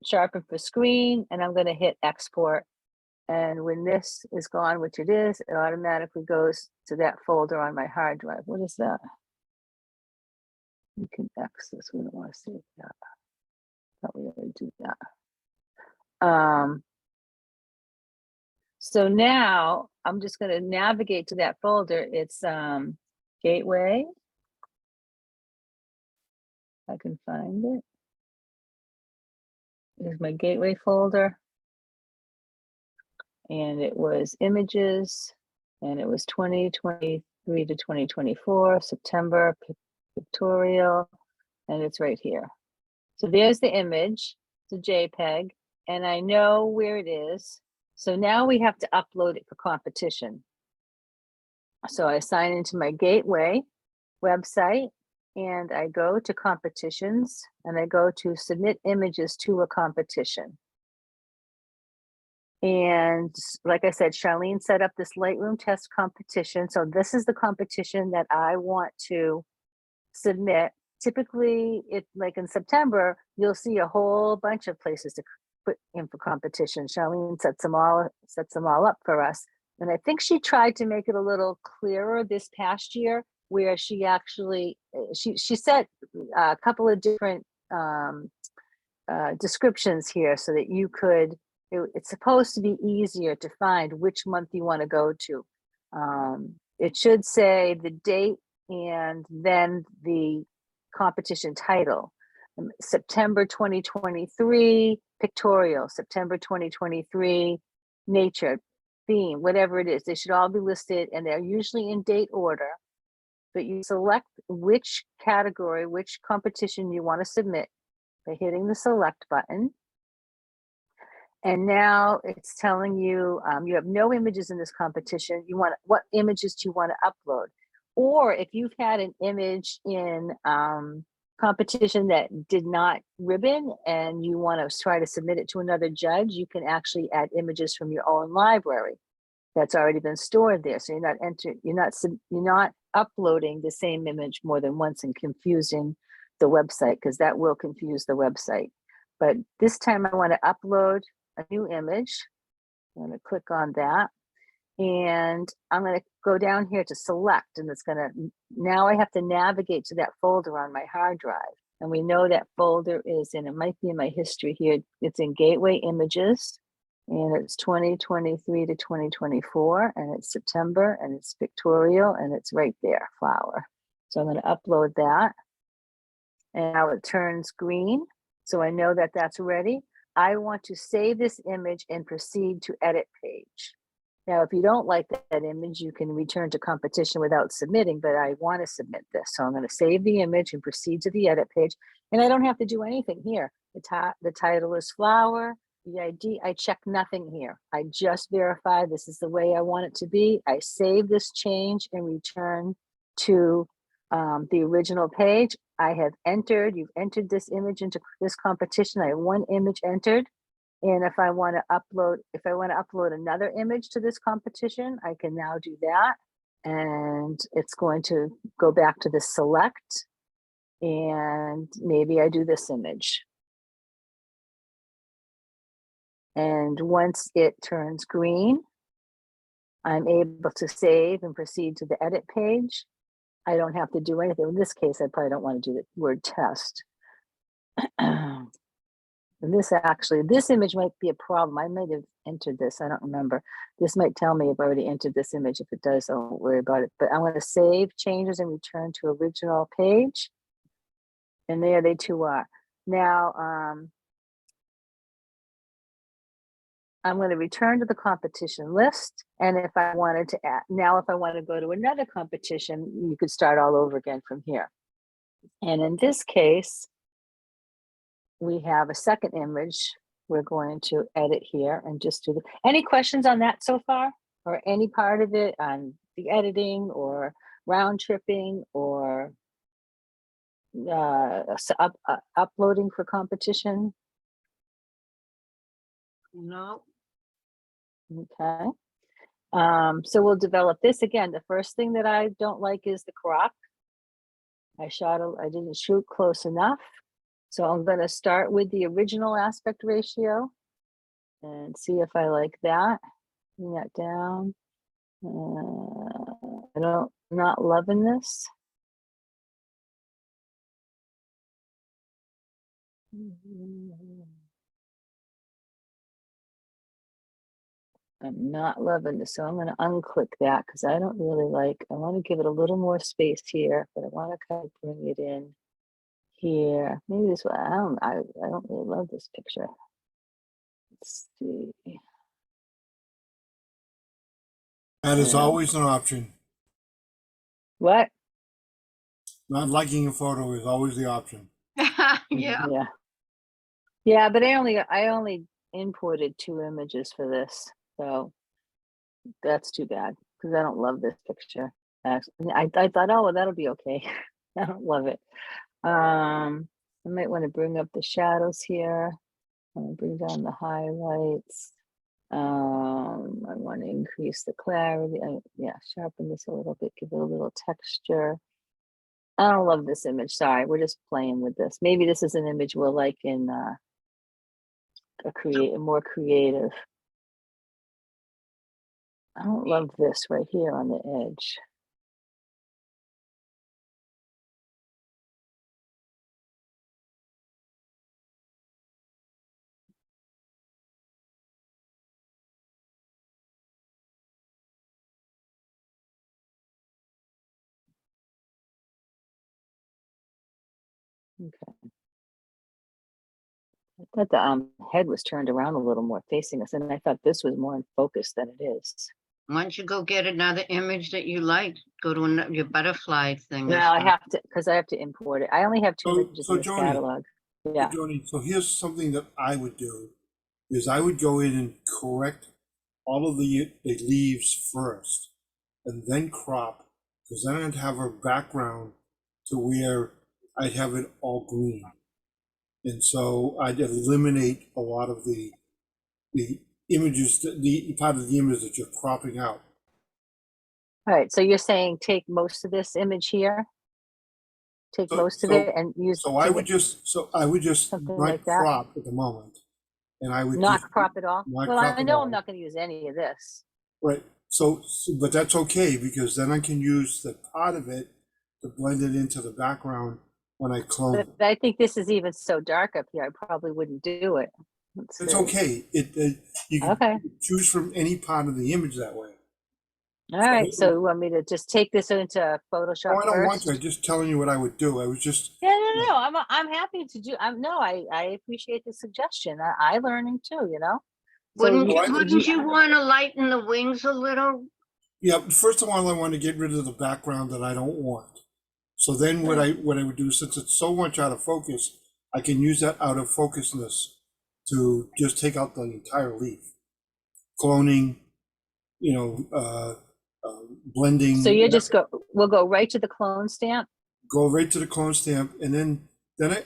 sharpen for screen, and I'm going to hit export. And when this is gone, which it is, it automatically goes to that folder on my hard drive. What is that? You can X this. We don't want to save that. Thought we already do that. So now I'm just going to navigate to that folder. It's gateway. I can find it. Here's my gateway folder. And it was images, and it was 2023 to 2024, September, pictorial, and it's right here. So there's the image, it's a JPEG, and I know where it is. So now we have to upload it for competition. So I sign into my gateway website, and I go to competitions, and I go to submit images to a competition. And like I said, Charlene set up this Lightroom test competition. So this is the competition that I want to submit typically like in September, you'll see a whole bunch of places to put in for competition. Charlene sets them all up for us. And I think she tried to make it a little clearer this past year, where she actually, she set a couple of different descriptions here so that you could, it's supposed to be easier to find which month you want to go to. It should say the date and then the competition title. September 2023 pictorial, September 2023 nature, theme, whatever it is. They should all be listed, and they're usually in date order. But you select which category, which competition you want to submit by hitting the select button. And now it's telling you, you have no images in this competition. What images do you want to upload? Or if you've had an image in competition that did not ribbon and you want to try to submit it to another judge, you can actually add images from your own library that's already been stored there. So you're not uploading the same image more than once and confusing the website, because that will confuse the website. But this time I want to upload a new image. I'm going to click on that, and I'm going to go down here to select, and it's going to, now I have to navigate to that folder on my hard drive. And we know that folder is in, it might be in my history here. It's in Gateway Images, and it's 2023 to 2024, and it's September, and it's pictorial, and it's right there, flower. So I'm going to upload that. And now it turns green. So I know that that's ready. I want to save this image and proceed to edit page. Now, if you don't like that image, you can return to competition without submitting, but I want to submit this. So I'm going to save the image and proceed to the edit page. And I don't have to do anything here. The title is flower. The ID, I check nothing here. I just verify this is the way I want it to be. I save this change and return to the original page. I have entered, you've entered this image into this competition. I have one image entered. And if I want to upload another image to this competition, I can now do that. And it's going to go back to the select. And maybe I do this image. And once it turns green, I'm able to save and proceed to the edit page. I don't have to do anything. In this case, I probably don't want to do the word test. And this image might be a problem. I might have entered this. I don't remember. This might tell me I've already entered this image. If it does, I won't worry about it. But I'm going to save changes and return to original page. And there they two are. Now, I'm going to return to the competition list. And if I wanted to add, now if I want to go to another competition, you could start all over again from here. And in this case, we have a second image. We're going to edit here and just do any questions on that so far, or any part of it on the editing or round tripping or uploading for competition? No. Okay. So we'll develop this again. The first thing that I don't like is the crop. I didn't shoot close enough. So I'm going to start with the original aspect ratio and see if I like that. Bring that down. Not loving this. I'm not loving this, so I'm going to unclick that because I don't really like, I want to give it a little more space here, but I want to kind of bring it in here. Maybe this one, I don't really love this picture. Let's see. That is always an option. What? Not liking a photo is always the option. Yeah. Yeah, but I only imported 2 images for this, so that's too bad because I don't love this picture. Actually, I thought, oh, well, that'll be okay. I don't love it. I might want to bring up the shadows here. I'm gonna bring down the highlights. I want to increase the clarity. Yeah, sharpen this a little bit, give it a little texture. I don't love this image. Sorry, we're just playing with this. Maybe this is an image we'll like in a more creative. I don't love this right here on the edge. Okay. I thought the head was turned around a little more facing us, and I thought this was more in focus than it is. Why don't you go get another image that you like? Go to your butterfly thing. No, I have to, because I have to import it. I only have two images So in this Joni, catalog. Yeah. Joni, so here's something that I would do, is I would go in and correct all of the leaves first, and then crop, because then I'd have a background to where I'd have it all green. And so I'd eliminate a lot of the images, the part of the image that you're cropping out. All right, so you're saying take most of this image here? Take most of it and use. So I would just something not like that. crop at the moment, and I would Not just crop at all? not Well, crop I at know all. I'm not gonna use any of this. Right. So, but that's okay, because then I can use the part of it to blend it into the background when I clone it. But I think this is even so dark up here, I probably wouldn't do it. Let's It's see. okay. You can Okay. choose from any part of the image that way. All right, so you want me to just take this into Photoshop Oh, I don't want first? to. I'm just telling you what I would do. I was just. Yeah, no, I'm happy to do. I appreciate the suggestion. I learning too, you know. So Wouldn't you want to lighten the wings a little? Yeah. First of all, I want to get rid of the background that I don't want. So then what I would do, since it's so much out of focus, I can use that out of focusness to just take out the entire leaf. Cloning, blending. So you just we'll go right to the clone stamp. Go right to the clone stamp, and then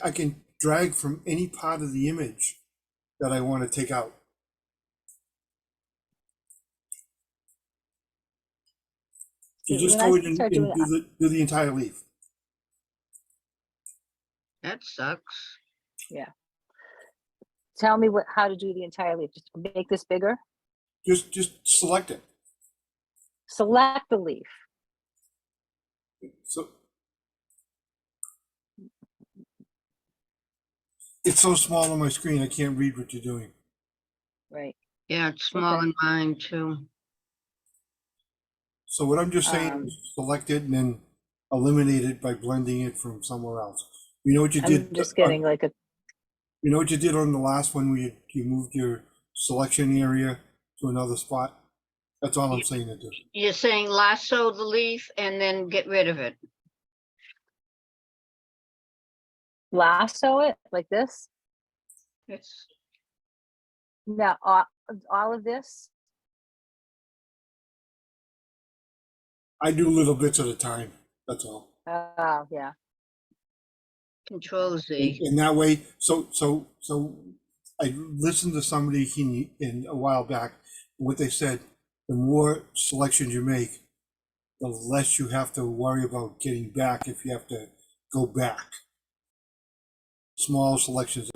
I can drag from any part of the image that I want to take out. You just go in and do the entire leaf. That sucks. Yeah. Tell me how to do the entire leaf. Just make this bigger. Just select it. Select the leaf. So it's so small on my screen, I can't read what you're doing. Right. Yeah, it's small in mine too. So what I'm just saying is select it and then eliminate it by blending it from somewhere else. You know what you did? I'm just getting like a. You know what you did on the last one where you moved your selection area to another spot? That's all I'm saying to do. You're saying lasso the leaf and then get rid of it. Lasso it like this. It's Now, all of this. I do little bits at a time. That's all. Oh, yeah. Control Z. In that way, so I listened to somebody in a while back. What they said: the more selections you make, the less you have to worry about getting back if you have to go back. Small selections.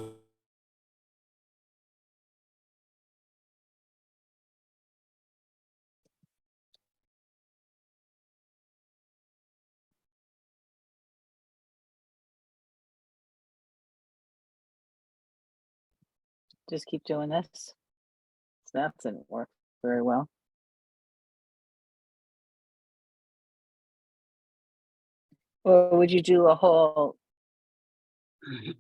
Just keep doing this. So that didn't work very well. Or would you do a whole?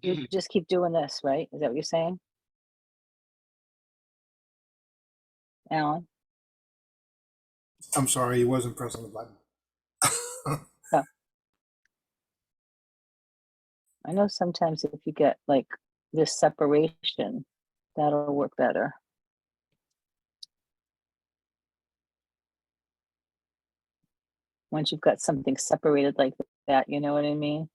You just keep doing this, right? Is that what you're saying, Alan? I'm sorry, he wasn't pressing the button. Oh. I know sometimes if you get like this separation, that'll work better. Once you've got something separated like that, you know what I mean?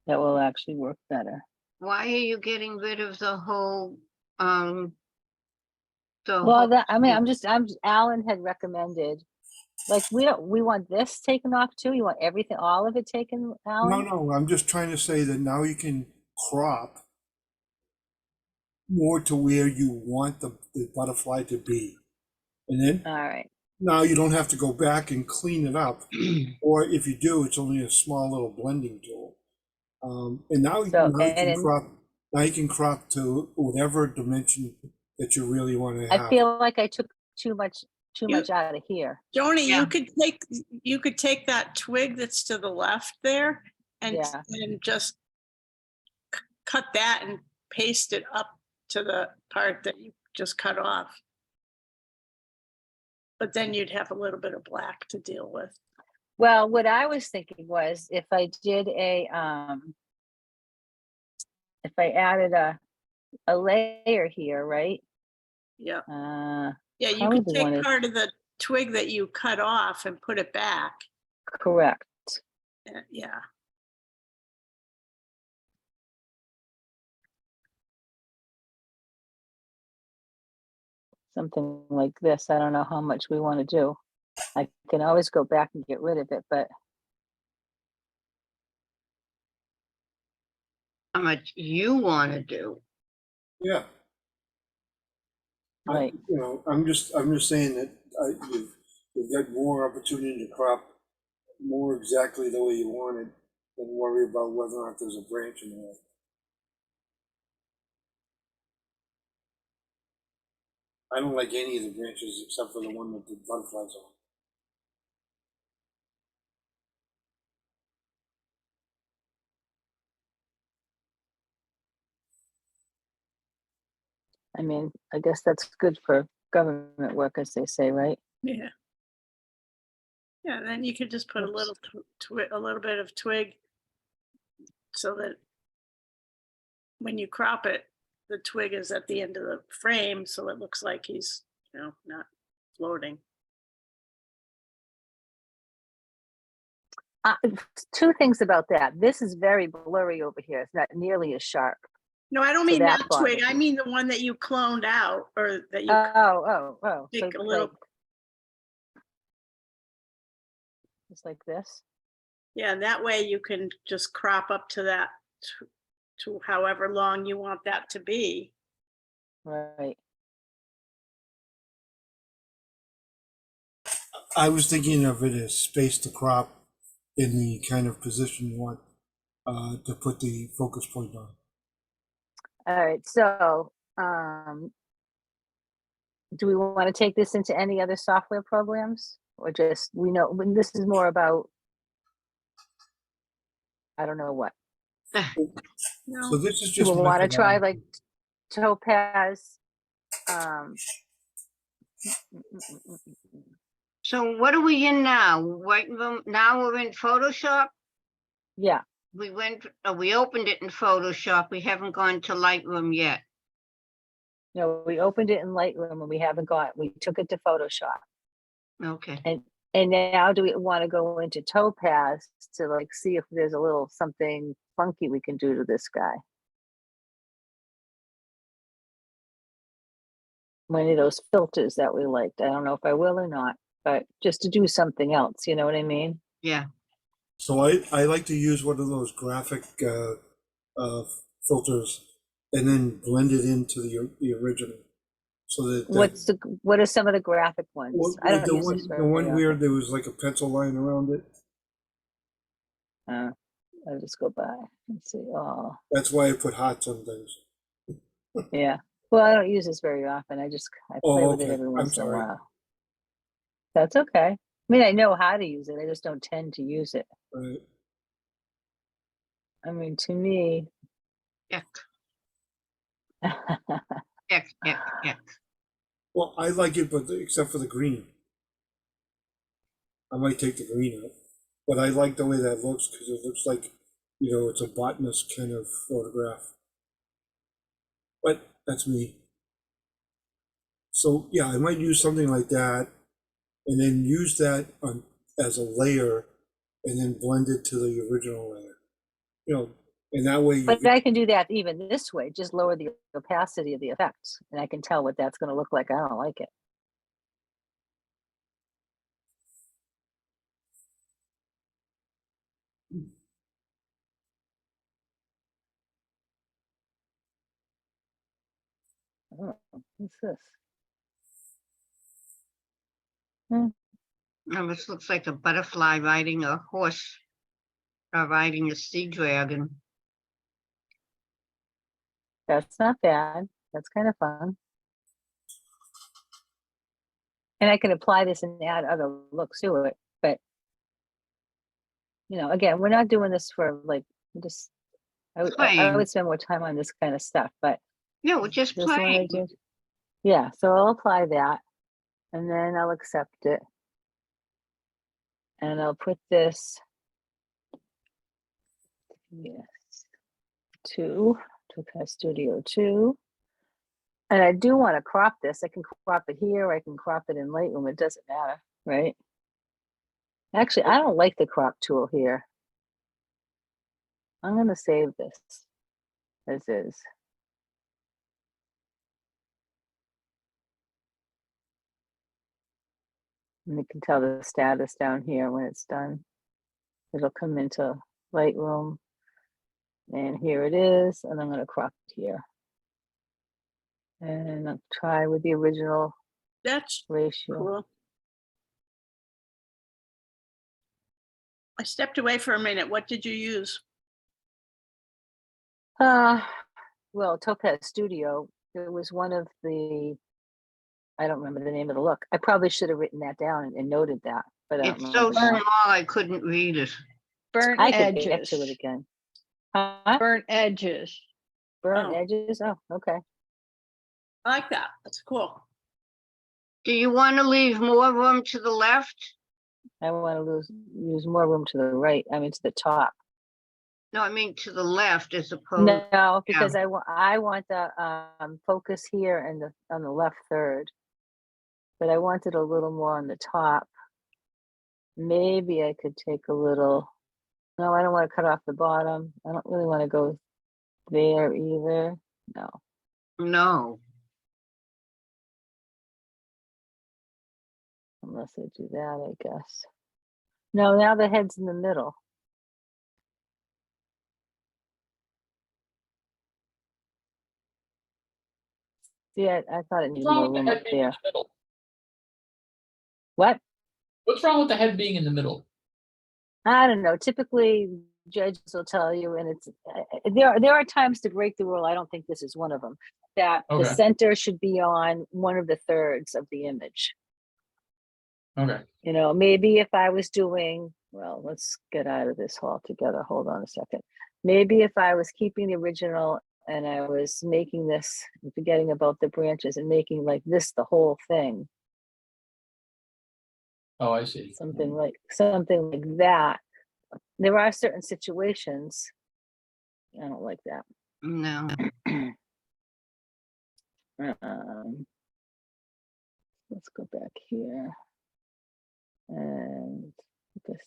That will actually work better. Why are you getting rid of the whole Well, that I mean, Alan had recommended Like, we want this taken off too? You want everything, all of it taken out? No, I'm just trying to say that now you can crop more to where you want the butterfly to be. And then All right. now you don't have to go back and clean it up. Or if you do, it's only a small little blending tool. And now, So, now you can and crop. Now you can crop to whatever dimension that you really want to have. I feel like I took too much out of here. Joni, Yeah. you could take that twig that's to the left there and, Yeah. and just cut that and paste it up to the part that you just cut off. But then you'd have a little bit of black to deal with. Well, what I was thinking was if I did if I added a layer here, right? Yeah. Yeah, You could take part of the twig that you cut off and put it back. Correct. Yeah. Something like this. I don't know how much we want to do. I can always go back and get rid of it, but How much you want to do. Yeah. right. I'm just saying that you've got more opportunity to crop more exactly the way you want it than worry about whether or not there's a branch in the way. I don't like any of the branches except for the one with the butterflies on. I mean, I guess that's good for government work, as they say, right? Yeah. Yeah, then you could just put a little a little bit of twig so that when you crop it, the twig is at the end of the frame, so it looks like he's, not floating. Two things about that. This is very blurry over here. It's not nearly as sharp. No, I don't So mean that that twig. bothers I me. mean the one that you cloned out or that you Oh. take So a little. just like this. Yeah, that way you can just crop up to that to however long you want that to be. Right. I was thinking of it as space to crop in the kind of position you want to put the focus point on. All right. So, do we want to take this into any other software programs, or just we know when this is more about? I don't know what. No. So this is Do just we want to try like methodology. Topaz? So what are we in now? Now we're in Photoshop? Yeah. We opened it in Photoshop. We haven't gone to Lightroom yet. No, we opened it in Lightroom and we took it to Photoshop. Okay. And now do we want to go into Topaz to like see if there's a little something funky we can do to this guy? One of those filters that we liked. I don't know if I will or not, but just to do something else, you know what I mean? Yeah. So I like to use one of those graphic filters and then blend it into the original. So that what are some of the graphic ones? well, I don't the use one this the one very where often. there was like a pencil line around it. I'll just go by and see. Oh, That's why I put hearts on things. yeah. Well, I don't use this very often. I play with it every once in a while. That's okay. I mean, I know how to use it. I just don't tend to use it. Right. I mean, to me. X. X. Well, I like it, but except for the green. I might take the green out, but I like the way that looks because it looks like, it's a botanist kind of photograph. But that's me. So yeah, I might use something like that, and then use that as a layer, and then blend it to the original layer. And that way. But I can do that even this way. Just lower the opacity of the effects, and I can tell what that's going to look like. I don't like it. What's this? Now this looks like a butterfly riding a horse, or riding a sea dragon. That's not bad. That's kind of fun. And I can apply this and add other looks to it, but you know, again, we're not doing this for like, just, I Playing. would spend more time on this kind of stuff, but Yeah, we're just this one I playing. do. Yeah, so I'll apply that and then I'll accept it. And I'll put this, yes, to Studio 2. And I do want to crop this. I can crop it here, or I can crop it in Lightroom. It doesn't matter, right? Actually, I don't like the crop tool here. I'm going to save this as is. And you can tell the status down here when it's done. It'll come into Lightroom. And here it is. And I'm going to crop it here. And I'll try with the original That's ratio. cool. I stepped away for a minute. What did you use? Well, Topaz Studio, it was one of the, I don't remember the name of the look. I probably should have written that down and noted that, but I don't It's so remember now. small, I couldn't read it. Burnt I could get edges. to it again. Huh? Burnt edges. Burnt Oh. edges? Oh, okay. I like that. That's cool. Do you want to leave more room to the left? I want to use more room to the right. I mean, to the top. No, I mean to the left as opposed. No, because I want the focus here and on the left third, but I wanted a little more on the top. Maybe I could take a little. No, I don't want to cut off the bottom. I don't really want to go there either. No. No. Unless I do that, I guess. No, now the head's in the middle. See, I thought it needed more room up there. What? What's wrong with the head being in the middle? I don't know. Typically, judges will tell you, and it's there are times to break the rule. I don't think this is one of them. That the Okay. center should be on one of the thirds of the image. Okay. You know, maybe if I was doing, well, let's get out of this altogether. Hold on a second. Maybe if I was keeping the original and I was making this, forgetting about the branches and making like this the whole thing, Oh, I see. something like that. There are certain situations. I don't like that. No. Let's go back here. And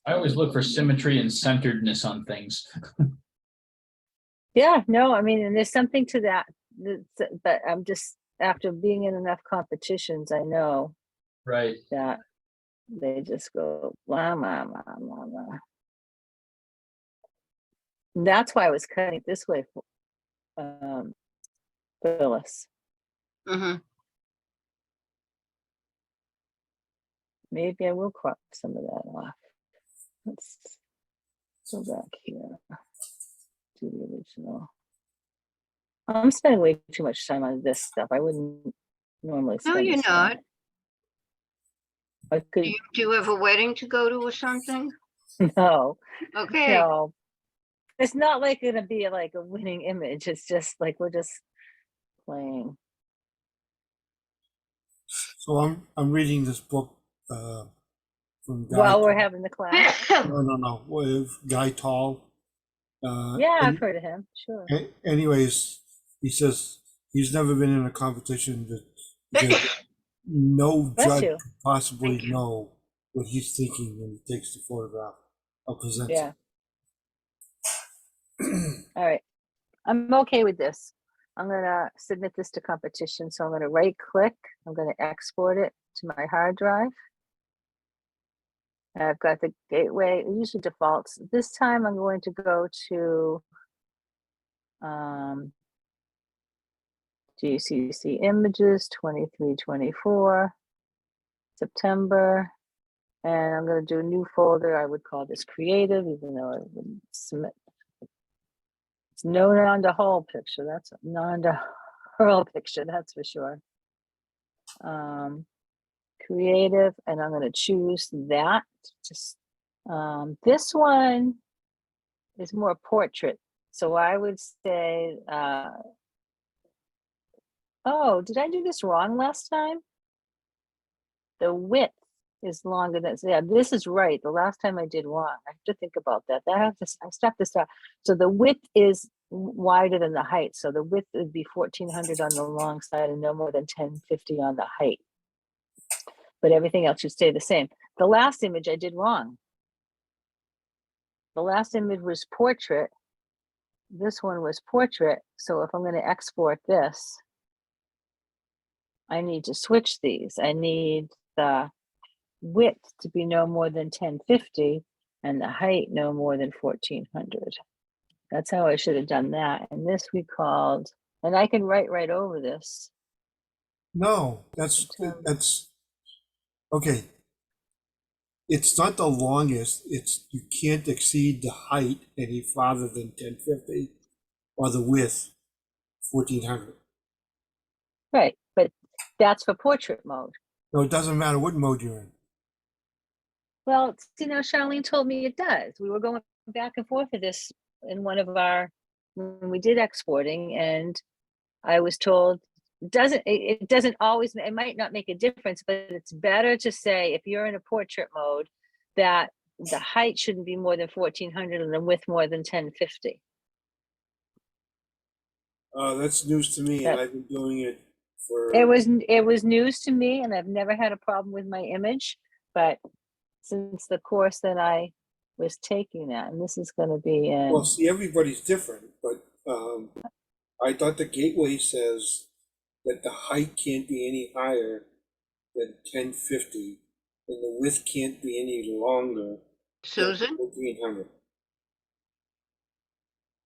I always look for symmetry and centeredness on things. Yeah, no, I mean, and there's something to that, but I'm just, after being in enough competitions, I know Right. that they just go, blah, blah, blah, blah, blah. And that's why I was cutting it this way, Phyllis. Mm-hmm. Maybe I will crop some of that off. Let's go back here to the original. I'm spending way too much time on this stuff. I wouldn't normally spend. No, you're this time. not. I could, Do you have a wedding to go to or something? no, Okay. no. It's not like gonna be like a winning image. It's just like we're just playing. So I'm reading this book from Guy. While we're having the class. No, with Guy Tall. Yeah, I've heard of him. Sure. Anyways, he says he's never been in a competition that no Bless judge you. could possibly know what he's thinking when he takes the photograph or presents Yeah. it. All right. I'm okay with this. I'm gonna submit this to competition. So I'm gonna right click. I'm gonna export it to my hard drive. I've got the gateway. It usually defaults. This time I'm going to go to GCC images, 23, 24, September. And I'm going to do a new folder. I would call this creative, even though I wouldn't submit. It's no non-to-whole picture. That's a non-to-hurl picture, that's for sure. Creative, and I'm going to choose that. Just this one is more portrait. So I would say, oh, did I do this wrong last time? The width is longer than, yeah, this is right. The last time I did wrong. I have to think about that. I stopped this out. So the width is wider than the height. So the width would be 1400 on the long side and no more than 1050 on the height. But everything else should stay the same. The last image I did wrong. The last image was portrait. This one was portrait. So if I'm going to export this, I need to switch these. I need the width to be no more than 1050 and the height no more than 1400. That's how I should have done that. And this we called, and I can write right over this. No, that's okay. It's not the longest. It's you can't exceed the height any farther than 1050 or the width 1400. Right, but that's for portrait mode. No, it doesn't matter what mode you're in. Well, you know, Charlene told me it does. We were going back and forth with this in one of our, when we did exporting, and I was told it doesn't always, it might not make a difference, but it's better to say if you're in a portrait mode that the height shouldn't be more than 1400 and the width more than 1050. That's news to me, and I've been doing it for. It was news to me, and I've never had a problem with my image, but since the course that I was taking that, and this is going to be in. Well, see, everybody's different, but I thought the gateway says that the height can't be any higher than 1050, and the width can't be any longer. Susan? 1400.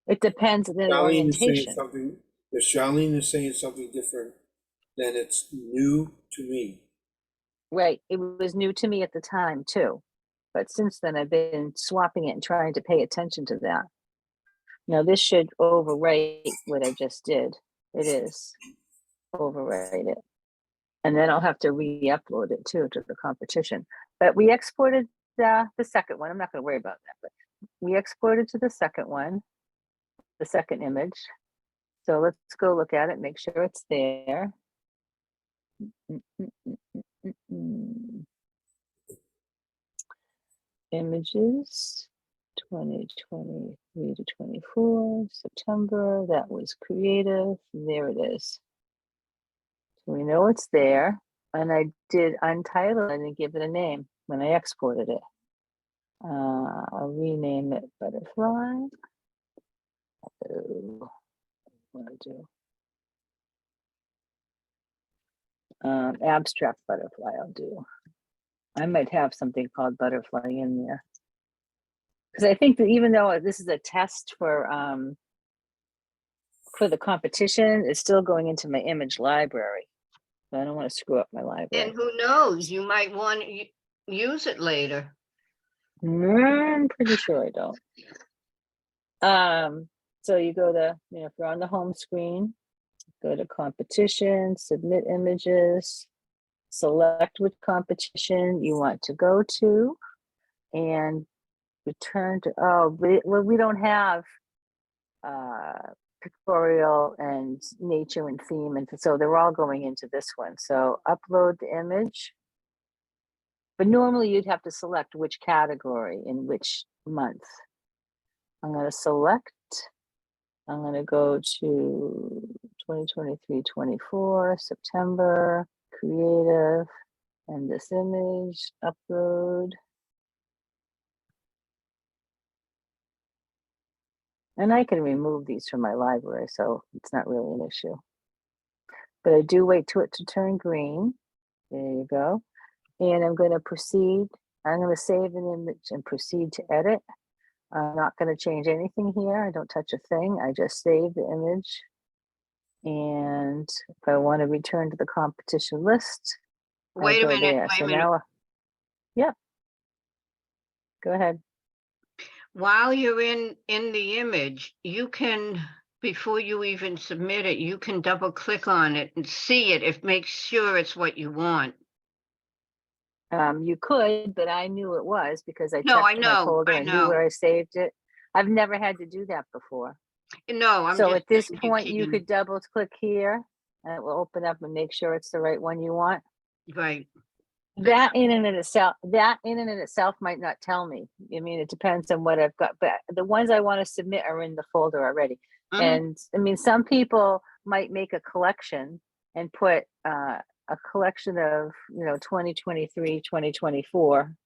It depends on the Charlene is saying orientation. something. If Charlene is saying something different, then it's new to me. Right, it was new to me at the time too, but since then I've been swapping it and trying to pay attention to that. Now this should overwrite what I just did. It is overwrite it, and then I'll have to re-upload it too to the competition. But we exported the second one. I'm not going to worry about that, but we exported to the second one, the second image. So let's go look at it, make sure it's there. Images 2023 to 24 September. That was creative. There it is. So we know it's there, and I did untitle and give it a name when I exported it. I'll rename it Butterfly. Oh, what do I do? Abstract butterfly. I'll do. I might have something called butterfly in there, because I think that even though this is a test for the competition, it's still going into my image library. So I don't want to screw up my library. And who knows, you might want to use it later. I'm pretty sure I don't. So you go to, if you're on the home screen, go to competition, submit images, select which competition you want to go to, and return to, we don't have pictorial and nature and theme, and so they're all going into this one. So upload the image, but normally you'd have to select which category in which month. I'm going to select, I'm going to go to 2023-24 September, creative, and this image, upload. And I can remove these from my library, so it's not really an issue. But I do wait to it to turn green. There you go. And I'm going to proceed. I'm going to save an image and proceed to edit. I'm not going to change anything here. I don't touch a thing. I just save the image. And if I want to return to the competition list, I Wait a go minute, there. wait So a minute. now, yeah, go ahead. While you're in the image, you can, before you even submit it, you can double click on it and see it if make sure it's what you want. You could, but I knew it was because I No, I checked my know, folder. I I knew where know. I saved it. I've never had to do that before. No, I'm So just at this saying point, you can. could double click here and it will open up and make sure it's the right one you want. Right. That in and of itself might not tell me. I mean, it depends on what I've got, but the ones I want to submit are in the folder already. Mhm. And I mean, some people might make a collection and put a collection of, 2023, 2024.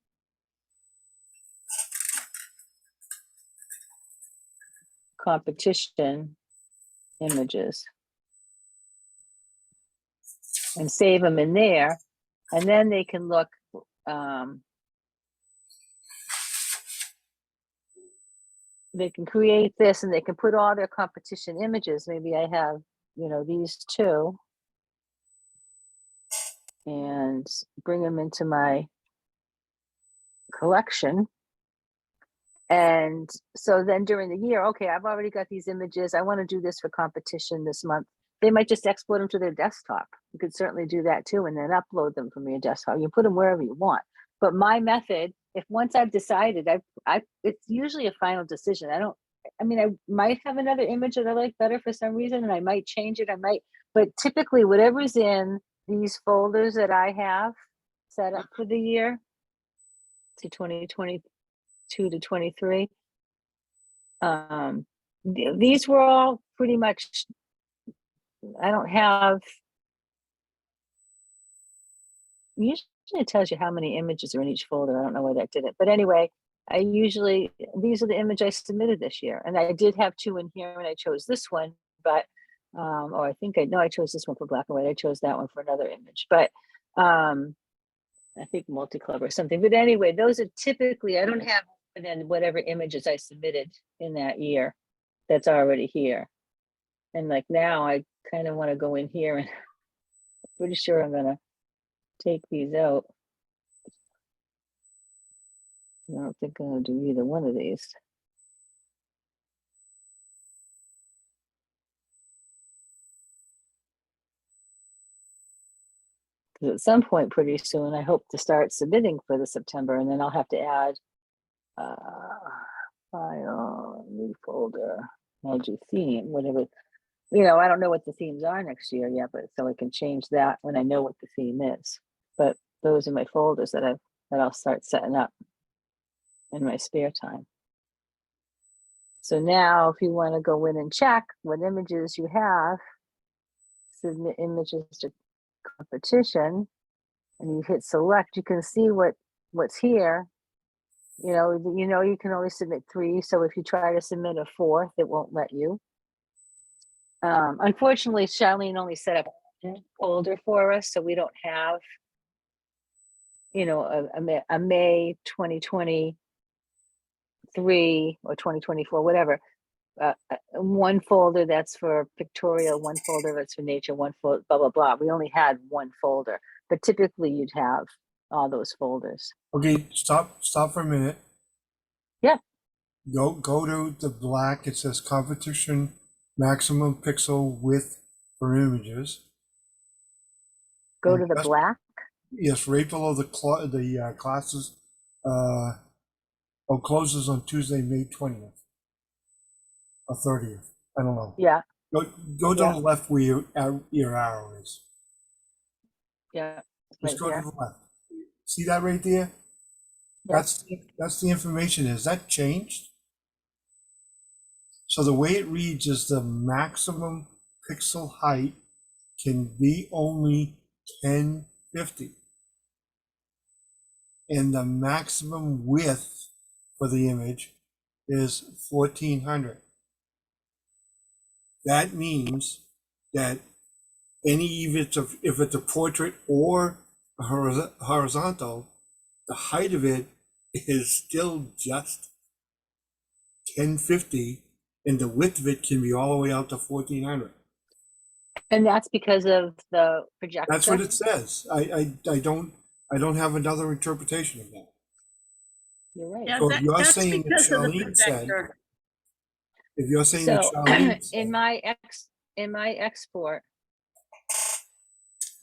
Competition images and save them in there, and then they can look. They can create this and they can put all their competition images. Maybe I have, these two, and bring them into my collection. And so then during the year, okay, I've already got these images. I want to do this for competition this month. They might just export them to their desktop. You could certainly do that too, and then upload them from your desktop. You put them wherever you want. But my method, if once I've decided, it's usually a final decision. I might have another image that I like better for some reason, and I might change it. But typically whatever's in these folders that I have set up for the year, to 2022 to 23, these were all pretty much, I don't have, usually it tells you how many images are in each folder. I don't know why that did it. But anyway, these are the image I submitted this year. And I did have two in here and I chose this one, but, or I chose this one for black and white. I chose that one for another image, but I think multi-club or something. But anyway, those are typically, I don't have then whatever images I submitted in that year that's already here. And like now I kind of want to go in here and I'm pretty sure I'm going to take these out. I don't think I'm going to do either one of these. Because at some point pretty soon, I hope to start submitting for the September, and then I'll have to add file, new folder, magic theme, whatever. I don't know what the themes are next year yet, but so I can change that when I know what the theme is. But those are my folders that I'll start setting up in my spare time. So now if you want to go in and check what images you have, submit images to competition, and you hit select, you can see what's here. You can only submit 3. So if you try to submit a 4th, it won't let you. Unfortunately, Charlene only set up a folder for us, so we don't have, a May 2023 or 2024, whatever. One folder that's for pictorial, one folder that's for nature, one folder, blah, blah, blah. We only had one folder, but typically you'd have all those folders. Okay, stop for a minute. Yeah. Go to the black. It says competition maximum pixel width for images. Go to the black. Yes, right below the classes. Closes on Tuesday, May 20th or 30th. I don't know. Yeah. Go to the left where your arrow is. Yeah. Just go to the left. See that right there? That's the information. Has that changed? So the way it reads is the maximum pixel height can be only 1050. And the maximum width for the image is 1400. That means that if it's a portrait or a horizontal, the height of it is still just 1050, and the width of it can be all the way out to 1400. And that's because of the projector? That's what it says. I don't have another interpretation of that. You're right. Yeah, So if you're that's saying that because of the Charlene said, projector. if you're saying that So Charlene said, in my export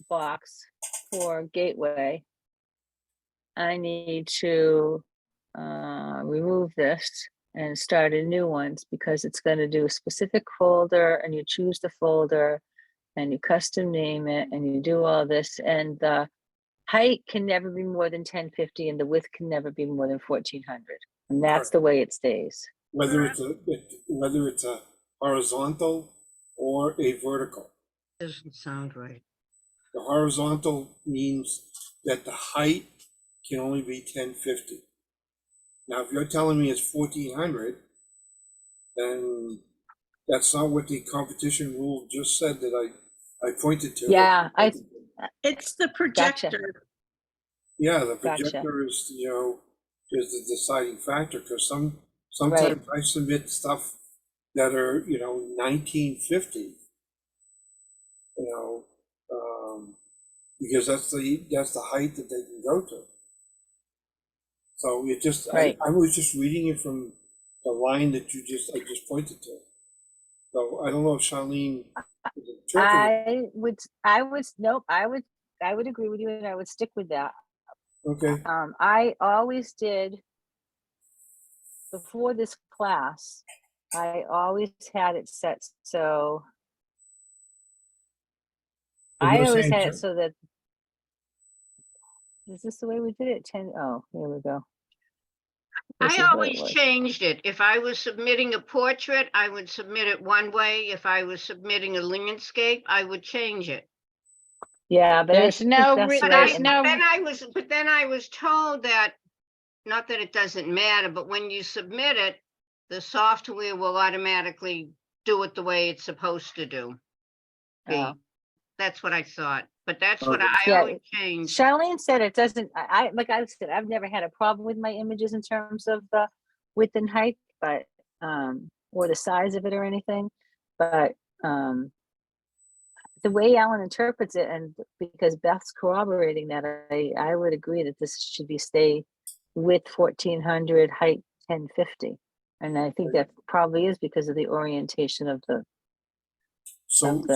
box for Gateway, I need to remove this and start a new one because it's going to do a specific folder, and you choose the folder and you custom name it and you do all this, and the height can never be more than 1050 and the width can never be more than 1400, and that's the way it stays. whether it's a horizontal or a vertical. Doesn't sound right. The horizontal means that the height can only be 1050. Now, if you're telling me it's 1400, then that's not what the competition rule just said that I pointed to. Yeah, It's the projector. Yeah, the Gotcha. projector is, is the deciding factor, because sometimes I submit stuff that are, 1950, because that's the height that they can go to. So it just, I was just reading it from the line that I just pointed to. So I don't know if Charlene is interpreting. I would agree with you, and I would stick with that. Okay. I always did, before this class, I always had it set so I always had it so that, is this the way we did it? Oh, here we go. This is I what it always was. changed it. If I was submitting a portrait, I would submit it one way. If I was submitting a landscape, I would change it. Yeah, but There's no, there's no, But then I was told that, not that it doesn't matter, but when you submit it, the software will automatically do it the way it's supposed to do. Oh. That's what I thought, but that's what Yeah, I always changed. Charlene said it doesn't, like I said, I've never had a problem with my images in terms of the width and height, but, or the size of it or anything, but, the way Alan interprets it, and because Beth's corroborating that, I would agree that this should be stay width 1400, height 1050. And I think that probably is because of the orientation of the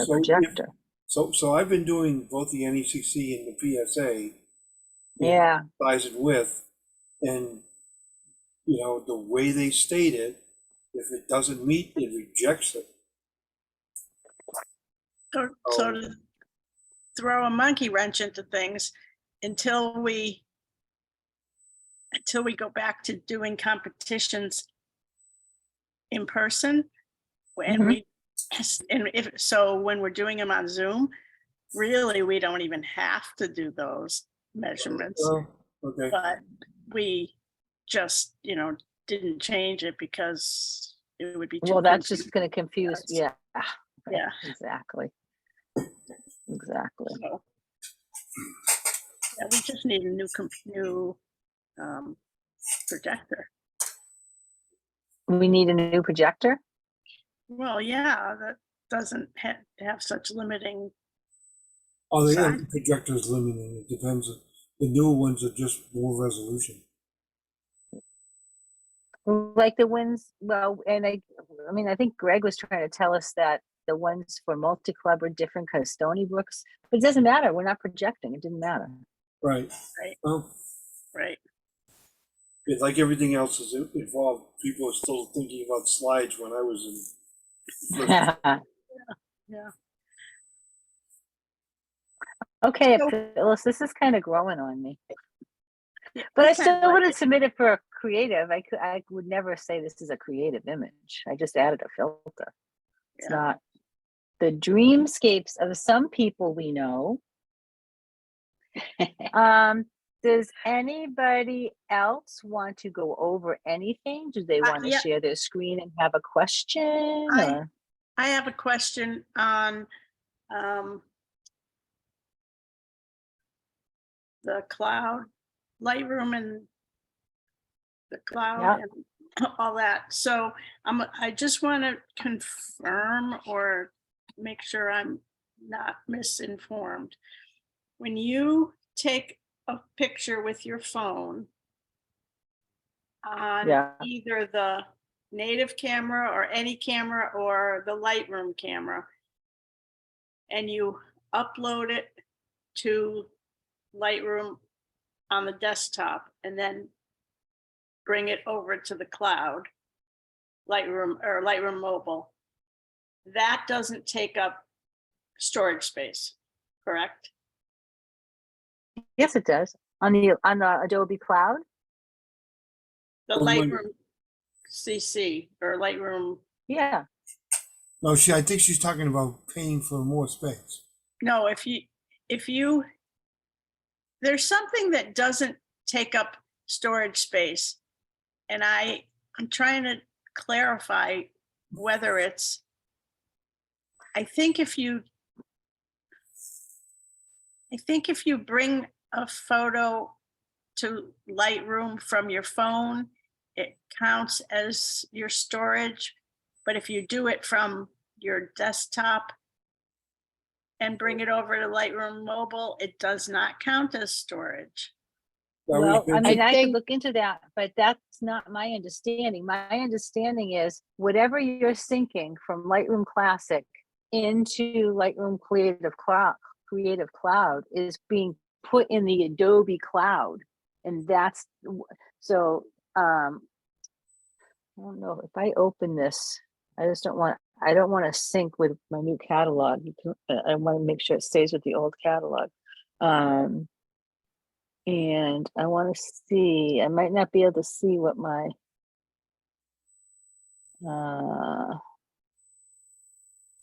projector. So I've been doing both the NECC and the PSA. Yeah. Size and width, and the way they state it, if it doesn't meet, it rejects it. So to throw a monkey wrench into things, until we go back to doing competitions in person, and when we're doing them on Zoom, really we don't even have to do those measurements. Oh, okay. But we just didn't change it because it would be too That's just going to confuse. Yeah. Yeah, exactly. So, yeah, we just need a new projector. We need a new projector? Well, yeah, that doesn't have such limiting. Oh, the projector's limiting. It depends. The newer ones are just more resolution. Like the ones, and I think Greg was trying to tell us that the ones for multi-club are different because Stony Brook's, but it doesn't matter. We're not projecting. It didn't matter. Right. Well, right. It's like everything else is involved. People are still thinking about slides when I was in. Yeah. Okay, Phyllis, this is kind of growing on me. But I still wouldn't submit it for a creative. I would never say this is a creative image. I just added a filter. It's not the dreamscapes of some people we know. Does anybody else want to go over anything? Do they want to share their screen and have a question? I have a question on the cloud, Lightroom and the cloud and all that. So I just want to confirm or make sure I'm not misinformed. When you take a picture with your phone on Yeah. either the native camera or any camera or the Lightroom camera, and you upload it to Lightroom on the desktop and then bring it over to the cloud, Lightroom or Lightroom mobile, that doesn't take up storage space, correct? Yes, it does. On the Adobe Cloud. The Well, when- Lightroom CC or Lightroom, Yeah. No, I think she's talking about paying for more space. no, if you, there's something that doesn't take up storage space. And I'm trying to clarify whether it's, I think if you bring a photo to Lightroom from your phone, it counts as your storage. But if you do it from your desktop and bring it over to Lightroom mobile, it does not count as storage. That Well, was- I mean, I could think- look into that, but that's not my understanding. My understanding is whatever you're syncing from Lightroom Classic into Lightroom Creative Cloud is being put in the Adobe Cloud. And that's, so, I don't know, if I open this, I don't want to sync with my new catalog. I want to make sure it stays with the old catalog. And I want to see, I might not be able to see what my,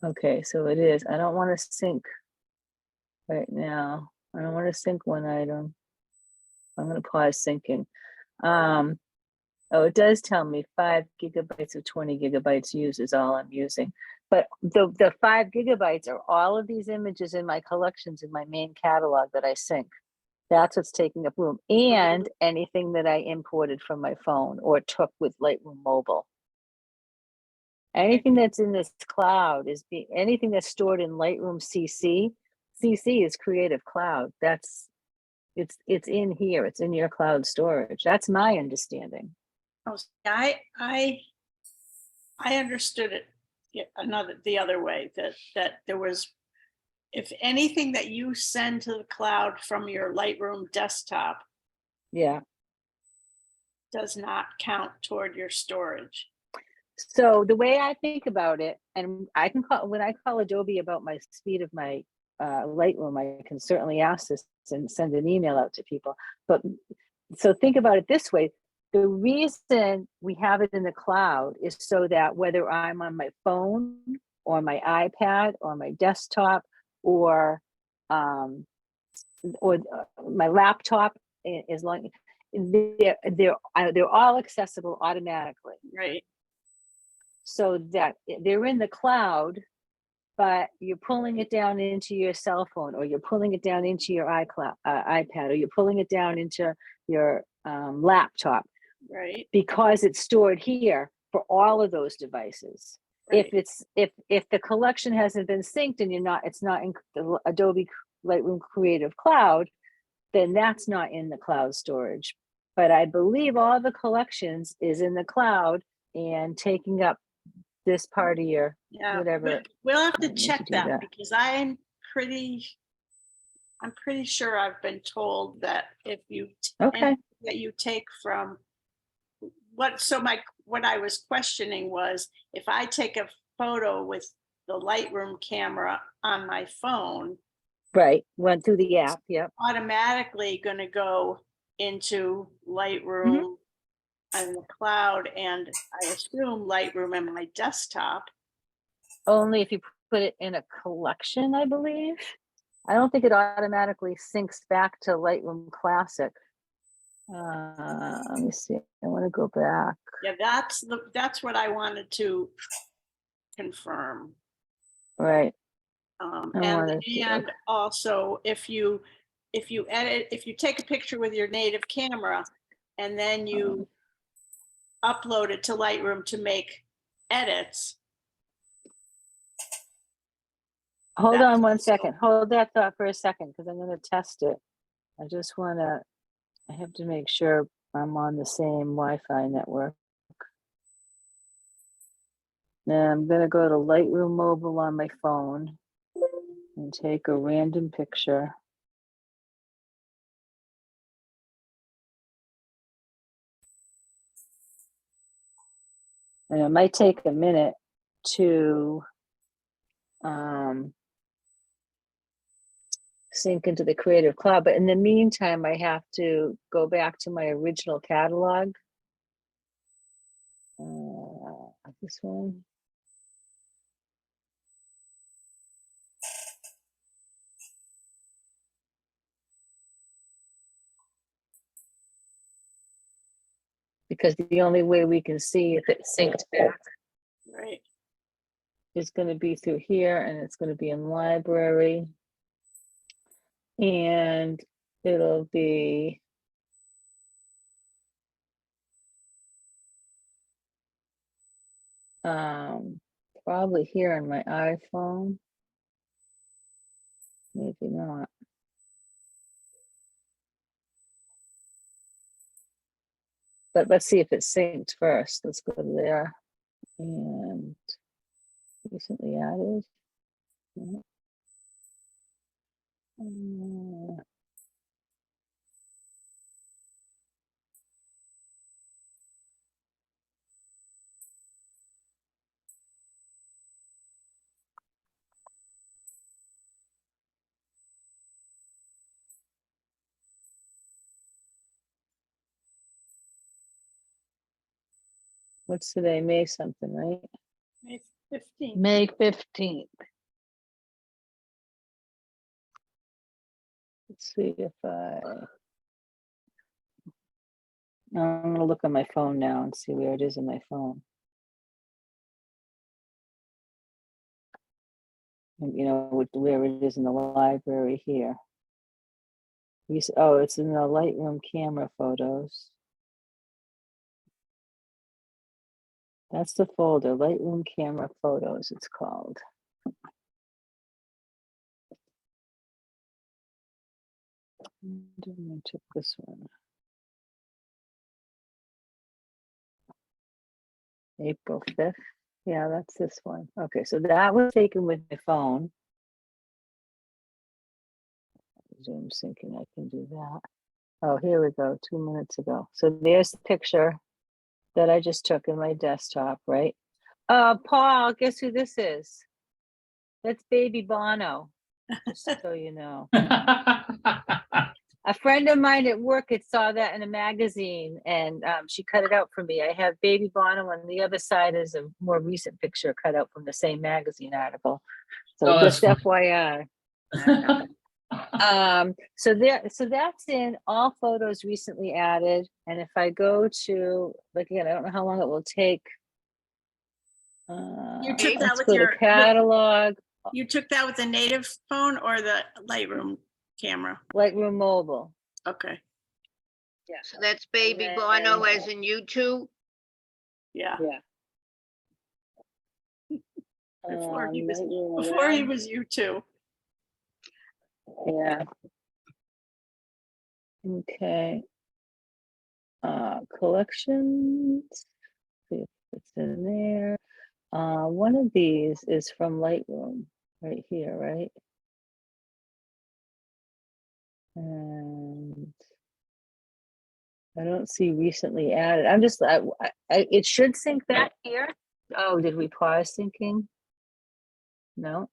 okay, so it is, I don't want to sync right now. I don't want to sync one item. I'm going to pause syncing. Oh, it does tell me 5 gigabytes of 20 gigabytes used is all I'm using. But the 5 gigabytes are all of these images in my collections in my main catalog that I sync. That's what's taking up room, and anything that I imported from my phone or took with Lightroom Mobile. Anything that's in this cloud is anything that's stored in Lightroom CC. CC is Creative Cloud. It's in here. It's in your cloud storage. That's my understanding. Oh, I understood it the other way, that there was, if anything that you send to the cloud from your Lightroom desktop Yeah. does not count toward your storage. So the way I think about it, and I can call, when I call Adobe about my speed of my Lightroom, I can certainly ask this and send an email out to people. But so think about it this way. The reason we have it in the cloud is so that whether I'm on my phone or my iPad or my desktop or my laptop, as long they're all accessible automatically. Right. So that they're in the cloud, but you're pulling it down into your cell phone, or you're pulling it down into your iPad, or you're pulling it down into your laptop, Right. because it's stored here for all of those devices. Right. If the collection hasn't been synced and it's not in the Adobe Lightroom Creative Cloud, then that's not in the cloud storage. But I believe all the collections is in the cloud and taking up this part of your whatever. We'll have I to need to check do that, that. because I'm pretty sure I've been told that if you Okay. that you take from what I was questioning was, if I take a photo with the Lightroom camera on my phone, Right. Went through the app. Yep. automatically going to go into Lightroom and the cloud, and I assume Lightroom and my desktop. Only if you put it in a collection, I believe. I don't think it automatically syncs back to Lightroom Classic. Let me see. I want to go back. Yeah, that's what I wanted to confirm. Right. And also, if you take a picture with your native camera and then you upload it to Lightroom to make edits, Hold That's on one also- second. Hold that thought for a second, because I'm gonna test it. I just wanna, I have to make sure I'm on the same Wi-Fi network. Now I'm gonna go to Lightroom Mobile on my phone and take a random picture. And it might take a minute to sync into the Creative Cloud, but in the meantime, I have to go back to my original catalog. This one. Because the only way we can see if it's synced back Right. is going to be through here, and it's going to be in library. And it'll be probably here on my iPhone. Maybe not. But let's see if it's synced first. Let's go to there. And recently added. Yeah. What's today? May something, right? May 15th. May 15th. Let's see if I'm gonna look on my phone now and see where it is in my phone. And, you know, where it is in the library here. Oh, it's in the Lightroom camera photos. That's the folder, Lightroom camera photos, it's called. And I took this one. April 5th. Yeah, that's this one. Okay, so that was taken with my phone. Zoom syncing, I can do that. Oh, here we go, 2 minutes ago. So there's the picture that I just took in my desktop, right? Paul, guess who this is? That's baby Bono, just so you know. A friend of mine at work had saw that in a magazine, and she cut it out for me. I have baby Bono, and the other side is a more recent picture cut out from the same magazine article. So Oh, that's just funny. FYI. So that's in all photos recently added. And if I go to, like, again, I don't know how long it will take. You took that Let's with go your to catalog, You took that with the native phone or the Lightroom camera? Lightroom Mobile. Okay. Yeah. So that's baby Bono as in you two? Yeah. Yeah. Before he was Lightroom before he Web. was you two. Yeah. Okay. Collections. See if it's in there. One of these is from Lightroom right here, right? And I don't see recently added. I'm just, it should sync back here. Oh, did we pause syncing? No,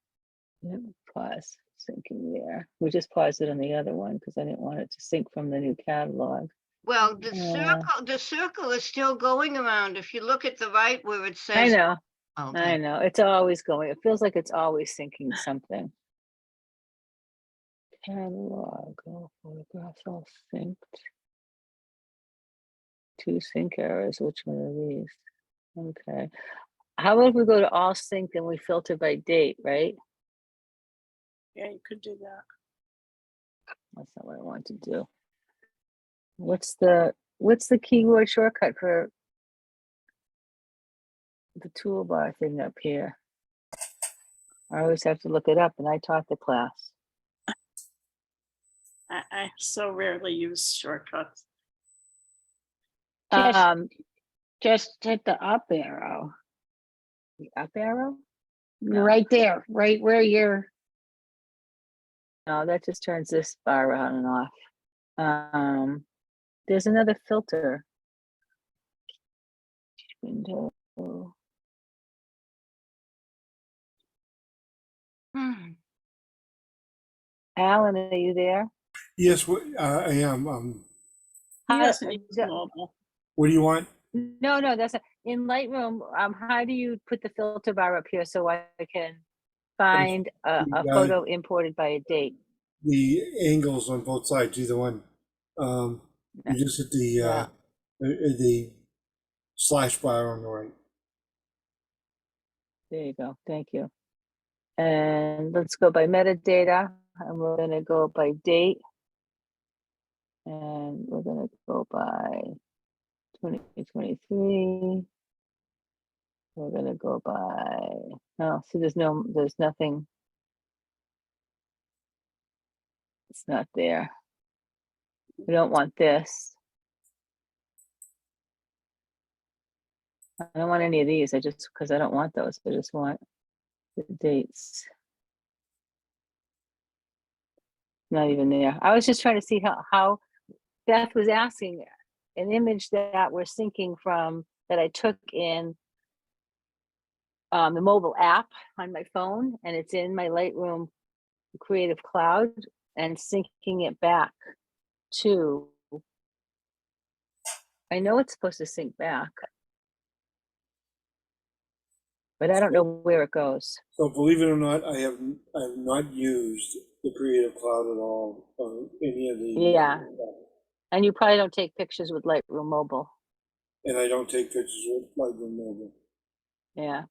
didn't pause syncing there. We just paused it on the other one because I didn't want it to sync from the new catalog. Well, the circle is still going around. If you look at the right where it I says. know, Okay. I know. It's always going. It feels like it's always syncing something. Catalog, all photographs all synced. 2 sync errors. Which one are these? Okay. How about if we go to all sync and we filter by date, right? Yeah, you could do that. That's not what I want to do. What's the keyword shortcut for the toolbar thing up here? I always have to look it up, and I taught the class. I so rarely use shortcuts. Um, Just hit the up arrow, the up arrow? No. right there, right where you're, No, that just turns this bar on and off. There's another filter. Window. Alan, are you there? Yes, I am. He How- doesn't use d- mobile. What do you want? No, that's not, in Lightroom. How do you put the filter bar up here so I can find a photo imported by a date? The angles on both sides, either one. You just hit the slash bar on the right. There you go. Thank you. And let's go by metadata, and we're gonna go by date. And we're gonna go by 2023. We're gonna go by, no, see, there's nothing. It's not there. We don't want this. I don't want any of these. Because I don't want those. I just want the dates. Not even there. I was just trying to see how Beth was asking an image that we're syncing from, that I took in the mobile app on my phone, and it's in my Lightroom Creative Cloud, and syncing it back to, I know it's supposed to sync back, but I don't know where it goes. So believe it or not, I have not used the Creative Cloud at all on any of the. Yeah. And you probably don't take pictures with Lightroom Mobile. And I don't take pictures with Lightroom Mobile. Yeah.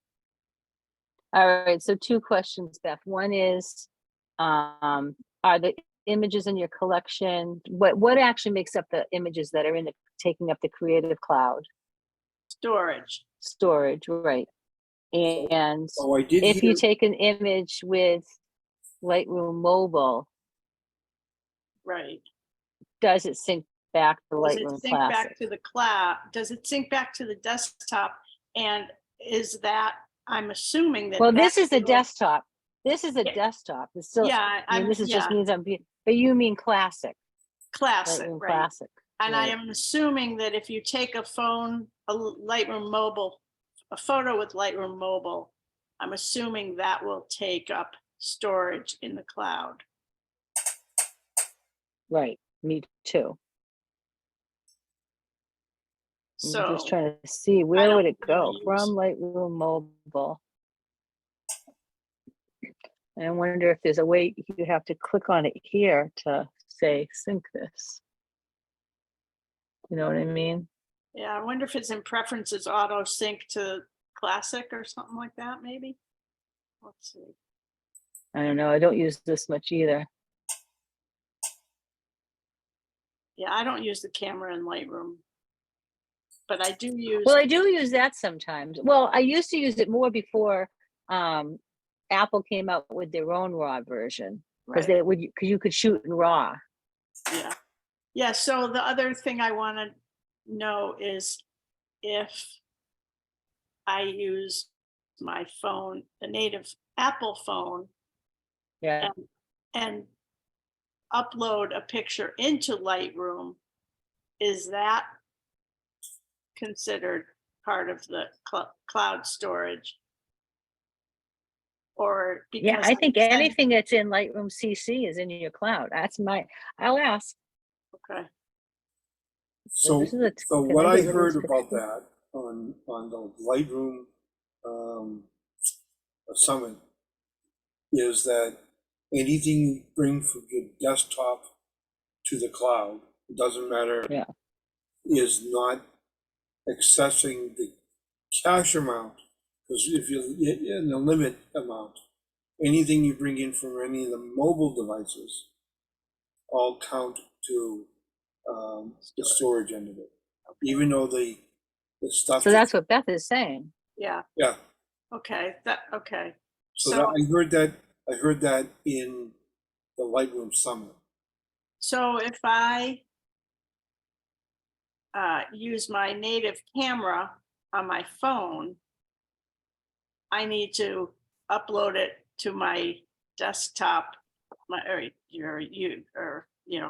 All right, so 2 questions, Beth. One is, are the images in your collection, what actually makes up the images that are taking up the Creative Cloud? Storage, right. And I did if you take an image with Lightroom Mobile, Right. does it sync back to Does Lightroom it sync Classic? back to the cloud? Does it sync back to the desktop? And is that, I'm assuming that. Well, this is the that's what- desktop. This is a Yeah. desktop. It's still, Yeah, I mean, this is just yeah, means but you mean Classic, classic, Lightroom right? Classic. And I right. am assuming that if you take a Lightroom Mobile, a photo with Lightroom Mobile, I'm assuming that will take up storage in the cloud. Right, me too. I'm So just trying to see, where don't would it really go use- from Lightroom Mobile? And I wonder if there's a way you have to click on it here to say sync this. You know what I mean? yeah, I wonder if it's in preferences, auto sync to classic or something like that, maybe. Let's see. I don't know. I don't use this much either. Yeah, I don't use the camera in Lightroom, but I do use. Well, I do use that sometimes. Well, I used to use it more before Apple came out with their own RAW version, because Right. you could shoot in RAW. Yeah. Yeah. So the other thing I want to know is if I use my phone, the native Apple phone, Yeah. and upload a picture into Lightroom, is that considered part of the cloud storage? Or because Yeah, I think I'm anything that's in Lightroom CC is in your cloud. I'll ask. okay. So, This is a- so can what I I get rid of heard this about picture? that on the Lightroom summit is that anything you bring from your desktop to the cloud, it doesn't matter, Yeah. is not accessing the cache amount, because if you're in the limit amount, anything you bring in from any of the mobile devices all count to the storage end of it, even though the stuff. So that's what Beth is saying. Yeah. Yeah. Okay. Okay. So So- I heard that in the Lightroom Summit. So if I use my native camera on my phone, I need to upload it to my desktop,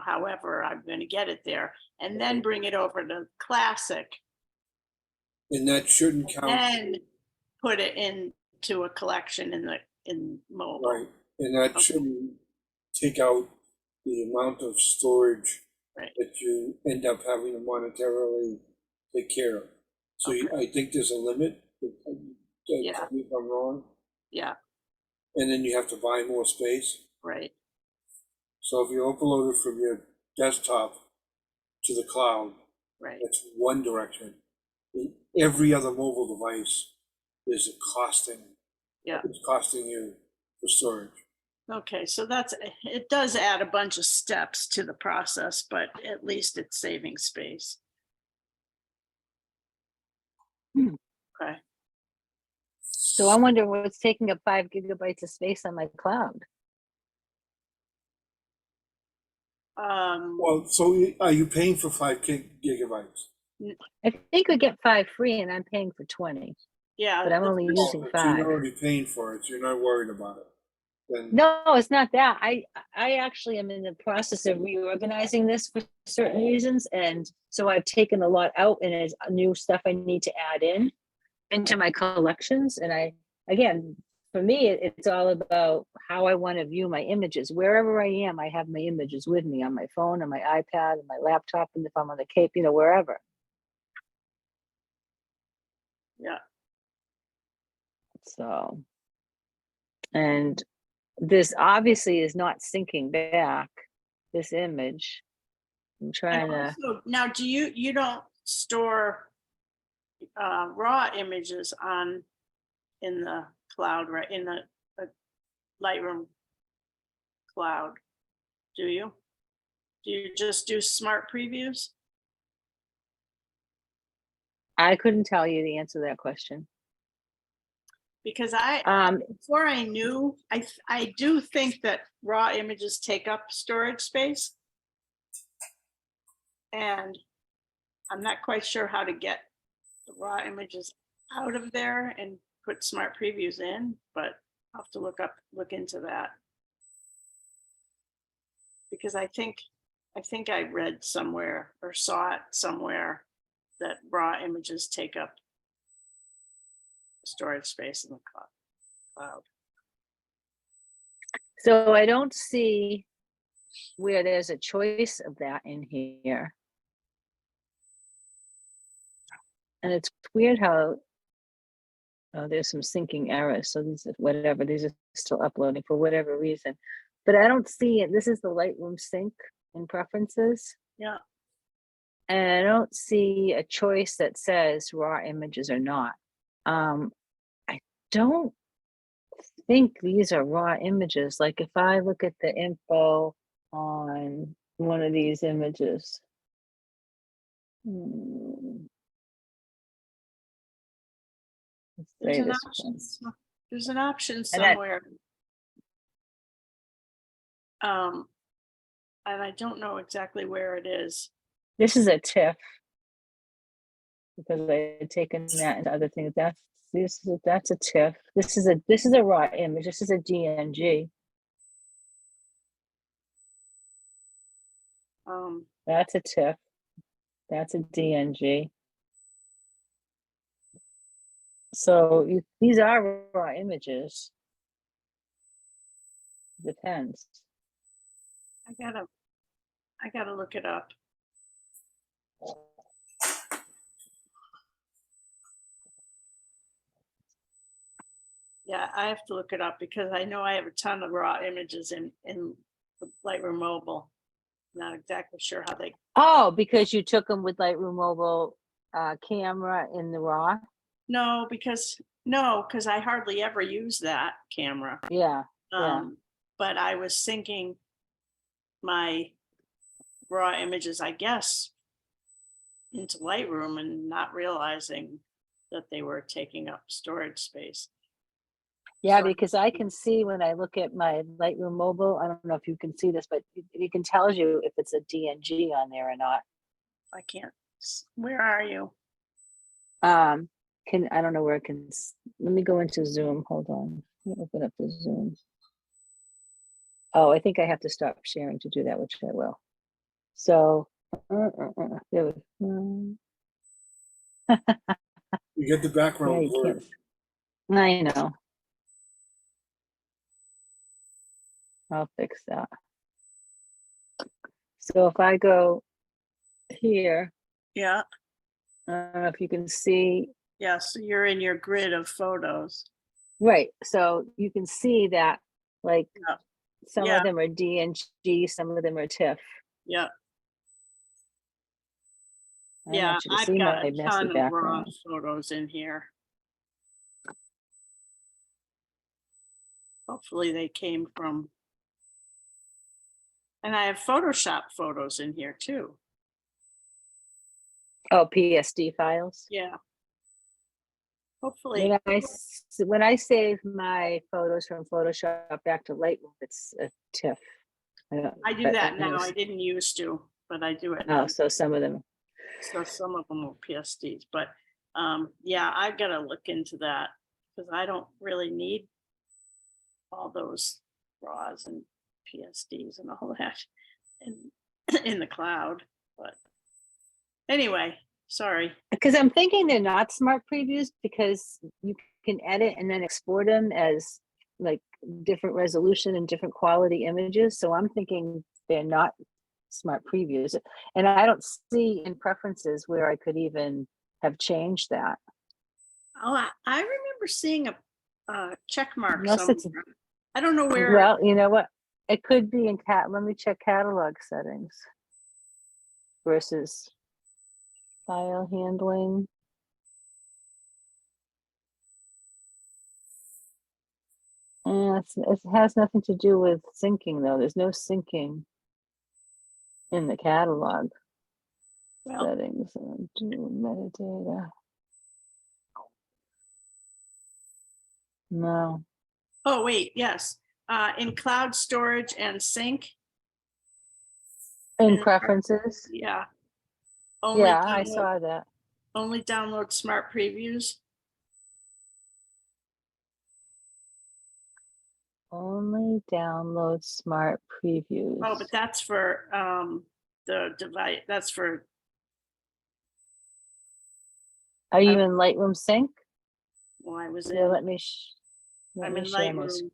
however I'm going to get it there, and then bring it over to Classic, And that shouldn't count, and put it into a collection in mobile. right, and that Okay. shouldn't take out the amount of storage Right. that you end up having to monetarily take care of. So I think there's a limit, Yeah. tell me if I'm wrong, Yeah, and then you have to buy more space. right. So if you upload it from your desktop to the cloud, Right. that's one direction. In every other mobile device is costing. Yeah. It's costing you for storage. Okay, so it does add a bunch of steps to the process, but at least it's saving space. Hmm. Okay. So I wonder what's taking up 5 gigabytes of space on my cloud. Well, so are you paying for 5 gigabytes? I think we get 5 free and I'm paying for 20, Yeah. but I'm the only first- using So 5. you're already paying for it, so you're not worried about it. Then No, it's not that. I actually am in the process of reorganizing this for certain reasons. And so I've taken a lot out and there's new stuff I need to add into my collections. And again, for me, it's all about how I want to view my images. Wherever I am, I have my images with me on my phone, on my iPad, on my laptop, and if I'm on the Cape, wherever. Yeah. So, and this obviously is not syncing back this image. I'm trying And to, also, now, you don't store raw images in the cloud, right? In the Lightroom cloud, do you? Do you just do smart previews? I couldn't tell you the answer to that question. Because before I knew, I do think that raw images take up storage space. And I'm not quite sure how to get the raw images out of there and put smart previews in, but I'll have to look into that. Because I think I read somewhere or saw it somewhere that raw images take up storage space in the cloud. So I don't see where there's a choice of that in here. And it's weird how there's some syncing errors. So these are whatever, these are still uploading for whatever reason. But I don't see it. This is the Lightroom sync in preferences. Yeah. And I don't see a choice that says raw images or not. I don't think these are raw images. Like if I look at the info on one of these images. Let's There's say an this option. one. There's an option And somewhere. And I don't know exactly where it is. This is a TIFF because I had taken that and other things. That's a TIFF. This is a raw image. This is a DNG. That's a TIFF. That's a DNG. So these are raw images. Depends. I gotta look it up. Yeah, I have to look it up because I know I have a ton of raw images in the Lightroom Mobile. Not exactly sure how they. Oh, because you took them with Lightroom Mobile camera in the raw? No, because I hardly ever use that camera. Yeah. Yeah. But I was syncing my raw images, I guess, into Lightroom and not realizing that they were taking up storage space. Yeah, So- because I can see when I look at my Lightroom mobile, I don't know if you can see this, but it can tell you if it's a DNG on there or not. I can't, where are you? I don't know where it can, let me go into Zoom, hold on. Let me open up the Zoom. Oh, I think I have to stop sharing to do that, which I will. So, there we go. You get the Yeah, background you blurred. can't. I know. I'll fix that. So if I go here, Yeah, I don't know if you can see, yeah, so you're in your grid of photos. right, so you can see that, like, Yeah. some Yeah. of them are DNG, some of them are TIFF. Yeah, I don't yeah, want you to I've see got my a messy ton of raw background. photos in here. Hopefully they came from. And I have Photoshop photos in here too. Oh, PSD files. Yeah. Hopefully, When I save my photos from Photoshop back to Lightroom, it's a TIFF. I do that now. I didn't used to, but I do it now. Oh, so some of them. So some of them are PSDs, but yeah, I've got to look into that because I don't really need all those RAWs and PSDs and all that in the cloud. But anyway, sorry. Because I'm thinking they're not smart previews because you can edit and then export them as like different resolution and different quality images. So I'm thinking they're not smart previews. And I don't see in preferences where I could even have changed that. Oh, I remember seeing a check mark Unless it's, somewhere. I don't know where. well, you know what? It could be in let me check catalog settings versus file handling. It has nothing to do with syncing though. There's no syncing in the catalog Well, settings. Do metadata. No. oh, wait, yes. In cloud storage and sync. In And- preferences? Yeah. Yeah, I saw that. Only download smart previews. Only download smart previews. Oh, but that's for the device. That's for. Are you in Lightroom Sync? Well, I was Yeah, in. let me I'm in share my Lightroom. screen.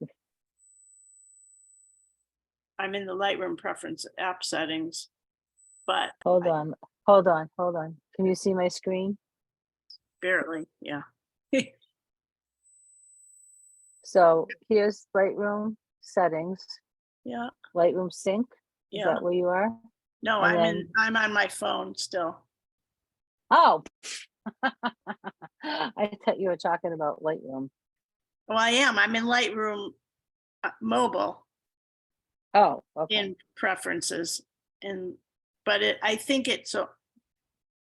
I'm in the Lightroom preference app settings, but Hold on. Can you see my screen? barely. Yeah. So here's Lightroom settings, Yeah. Lightroom Sync. Is Yeah. that where you are? No, And I'm on my phone still. Oh, I thought you were talking about Lightroom. Well, I am. I'm in Lightroom mobile Oh, okay. in preferences, but I think it's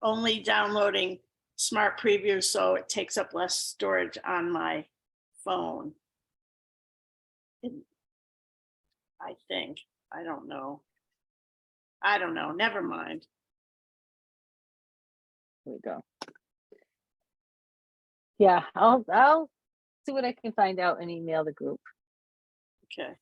only downloading smart previews, so it takes up less storage on my phone. I think. I don't know. Never mind. Here we go. Yeah, I'll see what I can find out and email the group. Okay.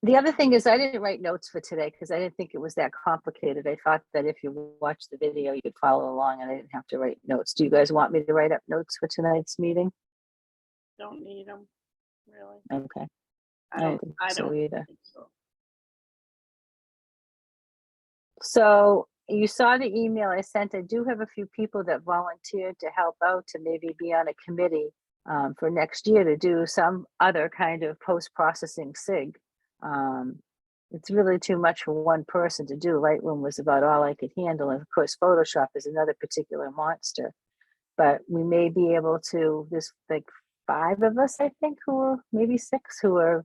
The other thing is I didn't write notes for today because I didn't think it was that complicated. I thought that if you watch the video, you could follow along and I didn't have to write notes. Do you guys want me to write up notes for tonight's meeting? Don't need them, really. Okay. I don't think either. think so. So you saw the email I sent. I do have a few people that volunteered to help out to maybe be on a committee for next year to do some other kind of post-processing SIG. It's really too much for one person to do. Lightroom was about all I could handle. And of course, Photoshop is another particular monster. But we may be able to, there's like 5 of us, I think, maybe 6 who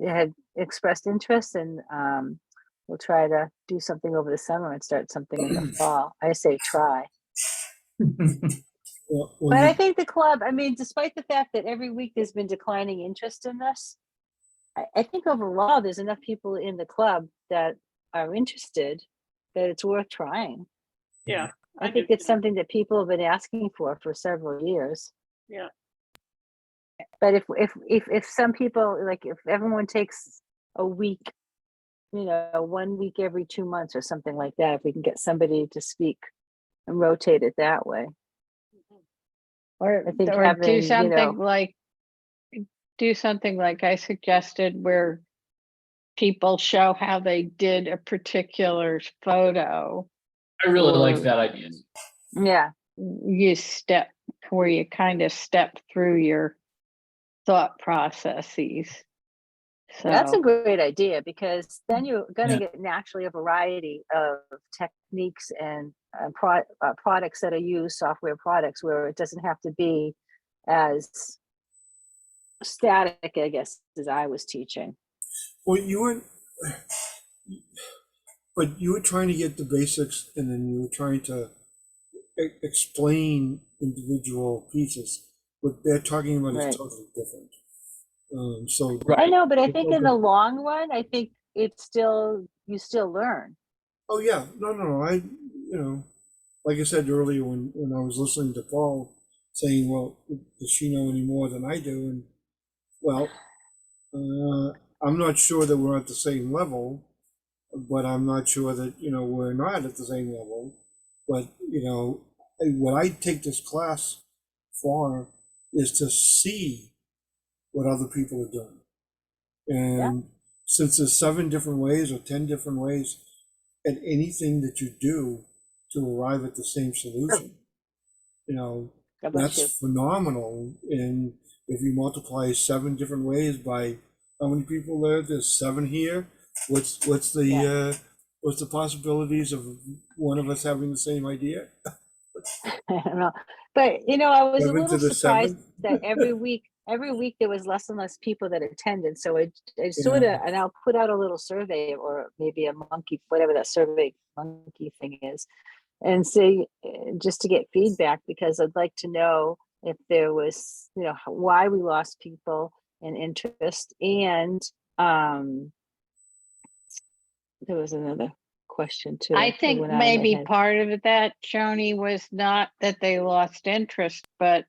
had expressed interest, and we'll try to do something over the summer and start something in the fall. I say try. Well, But I think the club, I mean, despite the fact that every week there's been declining interest in this, I think overall there's enough people in the club that are interested that it's worth trying. Yeah. I do think it's too. something that people have been asking for several years. Yeah. But if some people, like if everyone takes a week, 1 week every 2 months or something like that, if we can get somebody to speak and rotate it that way. Or, I think or having, do something like I suggested where people show how they did a particular photo. I really like Or that idea. yeah, where you kind of step through your thought processes. that's a So, great idea, because then you're going to Yeah. get naturally a variety of techniques and products that are used, software products, where it doesn't have to be as static, I guess, as I was teaching. Well, but you were trying to get the basics, and then you were trying to explain individual pieces. What they're talking about Right. is totally different. So Right. I know, but I It's think all in the good. long run, I think you still learn. Oh yeah, no. Like I said earlier, when I was listening to Paul saying, "Well, does she know any more than I do?" And well, I'm not sure that we're at the same level, but I'm not sure that we're not at the same level. But what I take this class for is to see what other people are doing. And since there's 7 different ways or 10 different ways, and anything that you do to arrive at the same solution, God bless you. that's phenomenal. And if you multiply 7 different ways by how many people there's 7 here. What's the possibilities of one of us having the same idea? I don't know. But I was a 7 to little the surprised 7th. that every week there was less and less people that attended. So I sort Yeah. of, and I'll put out a little survey, or maybe a monkey, whatever that survey monkey thing is, and see, just to get feedback, because I'd like to know if there was, why we lost people and interest. And there was another question too. I It think went out of my maybe head. part of that, Joni, was not that they lost interest, but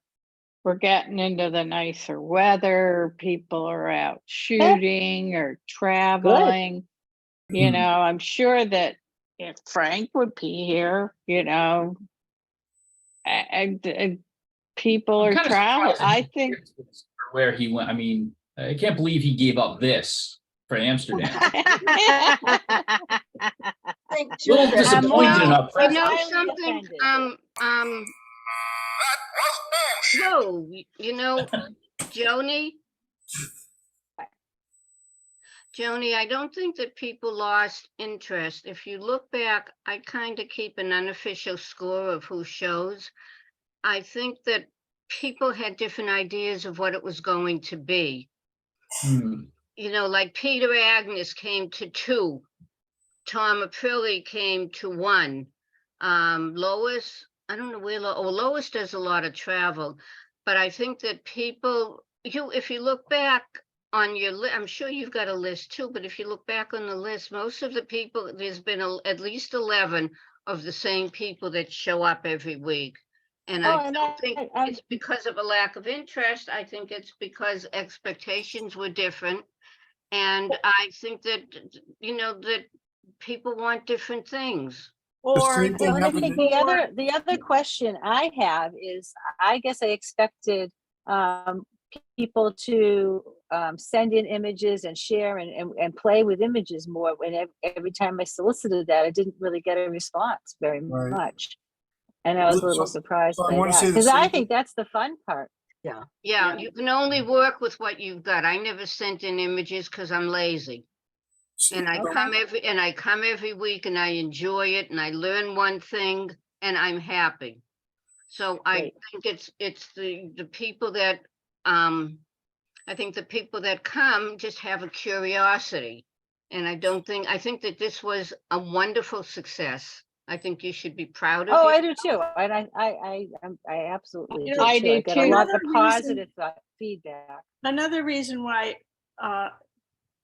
we're getting into the nicer weather. People are out shooting or traveling. Hmm. I'm sure that if Frank would be here, and people I'm are kind of traveling. surprised I think where he went. I mean, I can't believe he gave up this for Amsterdam. Think A little too that disappointed in well, our You I'm know highly something, offended. whoa, Joni, I don't think that people lost interest. If you look back, I kind of keep an unofficial score of who shows. I think that people had different ideas of what it was going to be. Hmm. Like Peter Agnes came to 2. Tom Aprilli came to 1. Lois, I don't know where, Lois does a lot of travel, but I think that people, if you look back on your list, I'm sure you've got a list too, but if you look back on the list, most of the people, there's been at least 11 of the same people that show up every week. And Oh, I and don't think I'm it's because of a lack of interest. I think it's because expectations were different. And I think that, that people want different things. The Or same thing Well, and I happened. think the other question I have is, I guess I expected people to send in images and share and play with images more. When every time I solicited that, I didn't really get a response very Right. much, and I was a little So surprised I by want to that, say the because I same. think that's the fun part. Yeah, Yeah. you can only work with what you've got. I never sent in images because I'm lazy. And I Okay. come every week and I enjoy it and I learn one thing and I'm happy. So I Great. think it's the people that I think the people that come just have a curiosity. And I think that this was a wonderful success. I think you should be proud of Oh, it. I do too. And I absolutely You do know, I too. do I get a too. lot of Another reason- positive feedback. Another reason why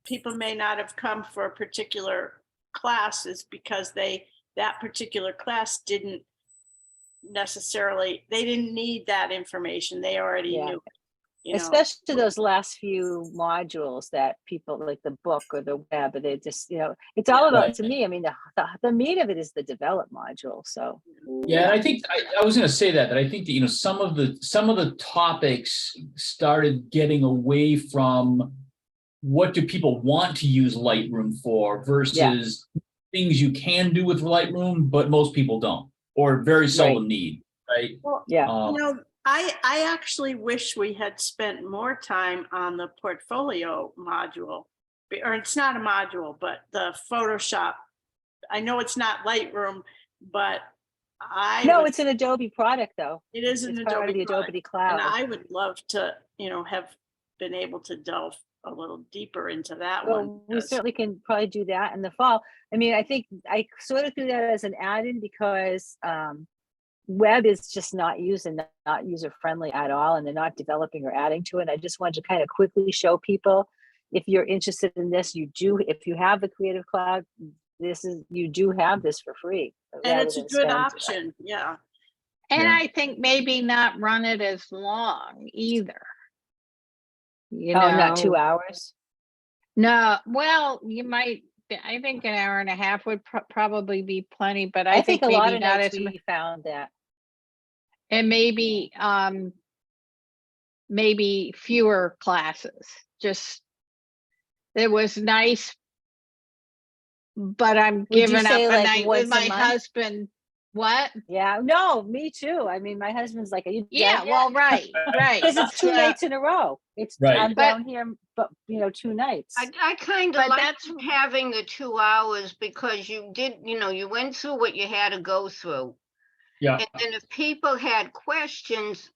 people may not have come for a particular class is because that particular class didn't need that information. They already Yeah. knew it, you know. Especially those last few modules that people like the book or the web, they just, it's all about, Right. to me, I mean, the meat of it is the develop module. So Yeah, and I think I was going to say that I think that some of the topics started getting away from what do people want to use Lightroom for versus things you can do with Lightroom, but most people don't or very seldom need. Right. Well, yeah. I actually wish we had spent more time on the portfolio module, or it's not a module, but the Photoshop. I know it's not Lightroom, but it's an Adobe product though. It is an It's part of the Adobe Cloud. And I would love to, have been able to delve a little deeper into that one. Well, we certainly can probably do that in the fall. I mean, I think I sort of do that as an add-in because web is just not user-friendly at all, and they're not developing or adding to it. I just wanted to kind of quickly show people, if you're interested in this, if you have the Creative Cloud, you do have this for free. And it's a good option, yeah. And I think maybe not run it as long either. Not 2 hours. No, well, you might. I think an hour and a half would probably be plenty, but I think a maybe lot of not nights as much. we found that. And maybe fewer classes. Just it was nice, but I'm giving up say, a like, night once with a my month? husband. What? Yeah, no, me too. I mean, my husband's like, are you Yeah, done yet? well, right. Because it's 2 So- nights in a row. It's Right. I'm down here, but 2 nights. I kind of But like that's- having the 2 hours because you did, you went through what you had to go through. Yeah. And then if people had questions,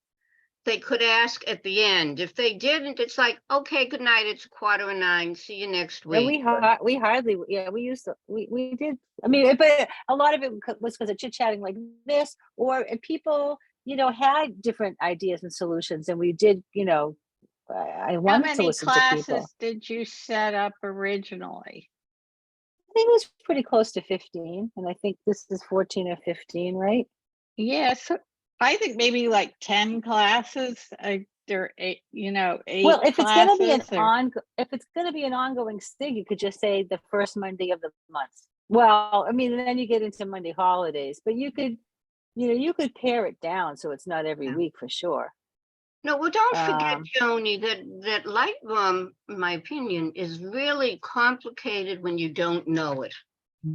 they could ask at the end. If they didn't, it's like, okay, good night. It's 8:45. See you next And week. we hardly, we did. I mean, but a lot of it was because of chit chatting like this, or people, had different ideas and solutions, and we did, I How wanted to many listen to people. classes did you set up originally? I think it was pretty close to 15, and I think this is 14 or 15, right? Yes, I think maybe like 10 classes. There, 8 Well, if it's going to be classes. if it's going to be an ongoing SIG, you could just say the first Monday of the month. Well, I mean, then you get into Monday holidays, but you could, you could pare it down so it's not every week for sure. No, well, don't forget, Um, Joni, that Lightroom, in my opinion, is really complicated when you don't know it.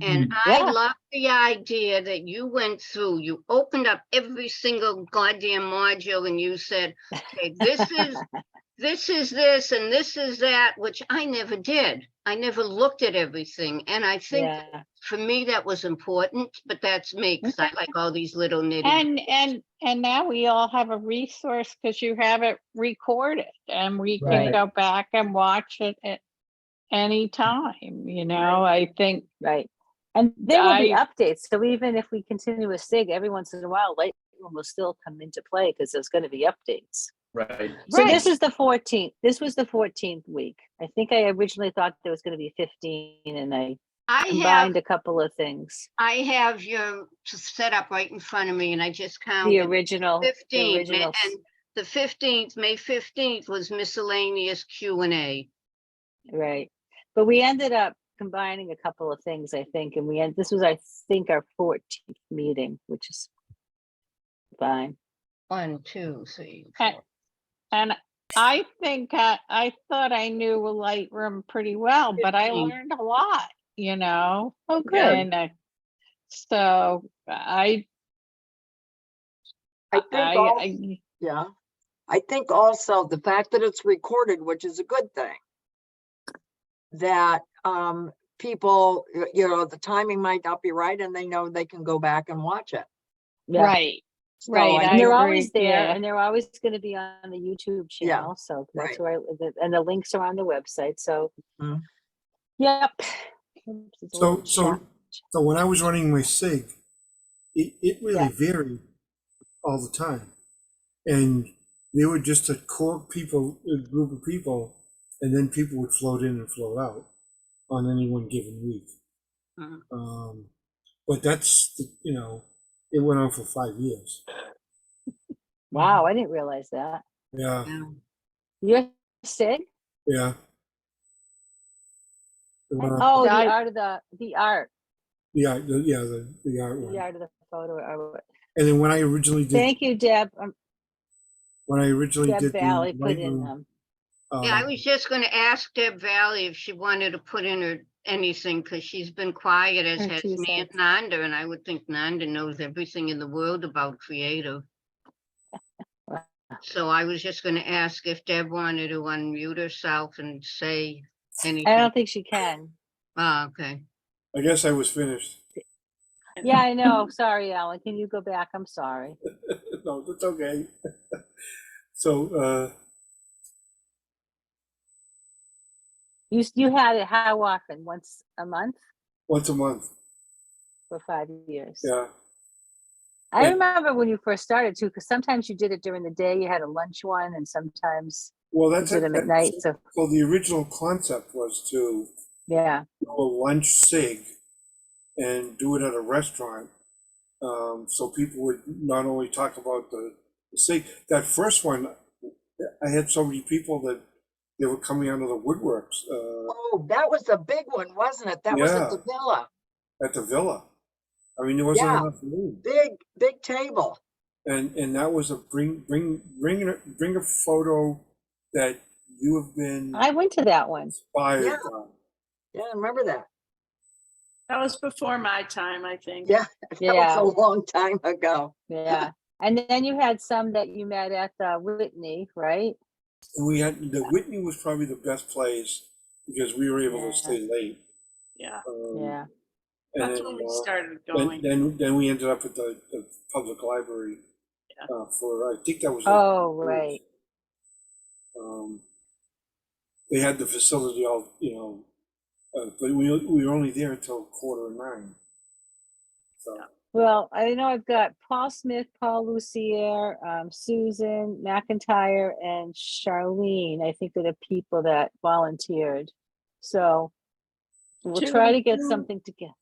And I Yeah. love the idea that you went through, you opened up every single goddamn module and you said, okay, this is this and this is that, which I never did. I never looked at everything. And I think Yeah. for me that was important, but that's me because I like all these little nitty. And now we all have a resource because you have it recorded and we can Right. go back and watch it at any time, I think. Right. And there will be I- updates. So even if we continue with SIG, every once in a while, Lightroom will still come into play because there's going to be updates. Right. So this Right. is the 14th. This was the 14th week. I think I originally thought there was going to be 15, and I combined a couple of things. I have your set up right in front of me and I just The counted original, 15th, and the 15th, May 15th was miscellaneous Q&A. right. But we ended up combining a couple of things, I think, and this was, I think, our 14th meeting, which is fine. 1, 2, 3, Okay. 4. And I think I thought I knew Lightroom pretty well, but I 15. learned a lot, Oh, good. And so I think I I think also the fact that it's recorded, which is a good thing, that people, the timing might not be right and they know they can go back and watch it. Yeah. right. So Right, I And I they're think- always agree, there, yeah. and they're always going to be on the YouTube Yeah, channel. So that's right. where and the links are on the website. So, Mhm. yep. Oops, it's a little So when I was running my SIG, it really varied all the time. And they were just a core people, a group of people, and then people would float in and float out on any one given week. But that's, you know, it went on for 5 years. Wow, I didn't realize that. Yeah, You're SIG? yeah. It went on- Oh, the I- art of the art, the art one. the art of the photo. And then when I originally did, Thank you, Deb. Deb did Valley the put in Lightroom, Yeah, I was just gonna ask Deb Valley if she wanted to put in her anything, because she's been quiet, as Her has 2 cents. Nanda, and I would think Nanda knows everything in the world about creative. So I was just gonna ask if Deb wanted to unmute herself and say I anything. don't think she can. Ah, okay. I guess I was finished. Yeah, I know. Sorry, Alan. Can you go back? I'm sorry. No, that's okay. So, You had it how often? Once a month once a month, for 5 years? yeah. I Yeah. remember when you first started too, because sometimes you did it during the day. You had a lunch one, and sometimes Well, you that's did them at night. So So the original concept was to yeah, do a lunch SIG and do it at a restaurant. So people would not only talk about the SIG. That first one, I had so many people that they were coming out of the woodworks Oh, that was the big one, wasn't it? That was at the villa. at the villa. I mean, there wasn't Yeah. enough room, Big table. and that was a bring a photo that you have been I went to that one. inspired Yeah. by. Yeah, I remember that. That was before my time, I think. Yeah, that Yeah. was a long time ago. Yeah, and then you had some that you met at Whitney, right? And we had the Whitney was probably the best place because we were able Yeah. to stay late. Yeah, Yeah. And that's then, when we started then, going. then we ended up at the public library Yeah. for I think that was. Oh, 2 years. right. They had the facility all, you know, but we were only there until 8:45. So Well, I know I've got Paul Smith, Paul Lucier, Susan McIntyre, and Charlene. I think are the people that volunteered. So we'll try to get something together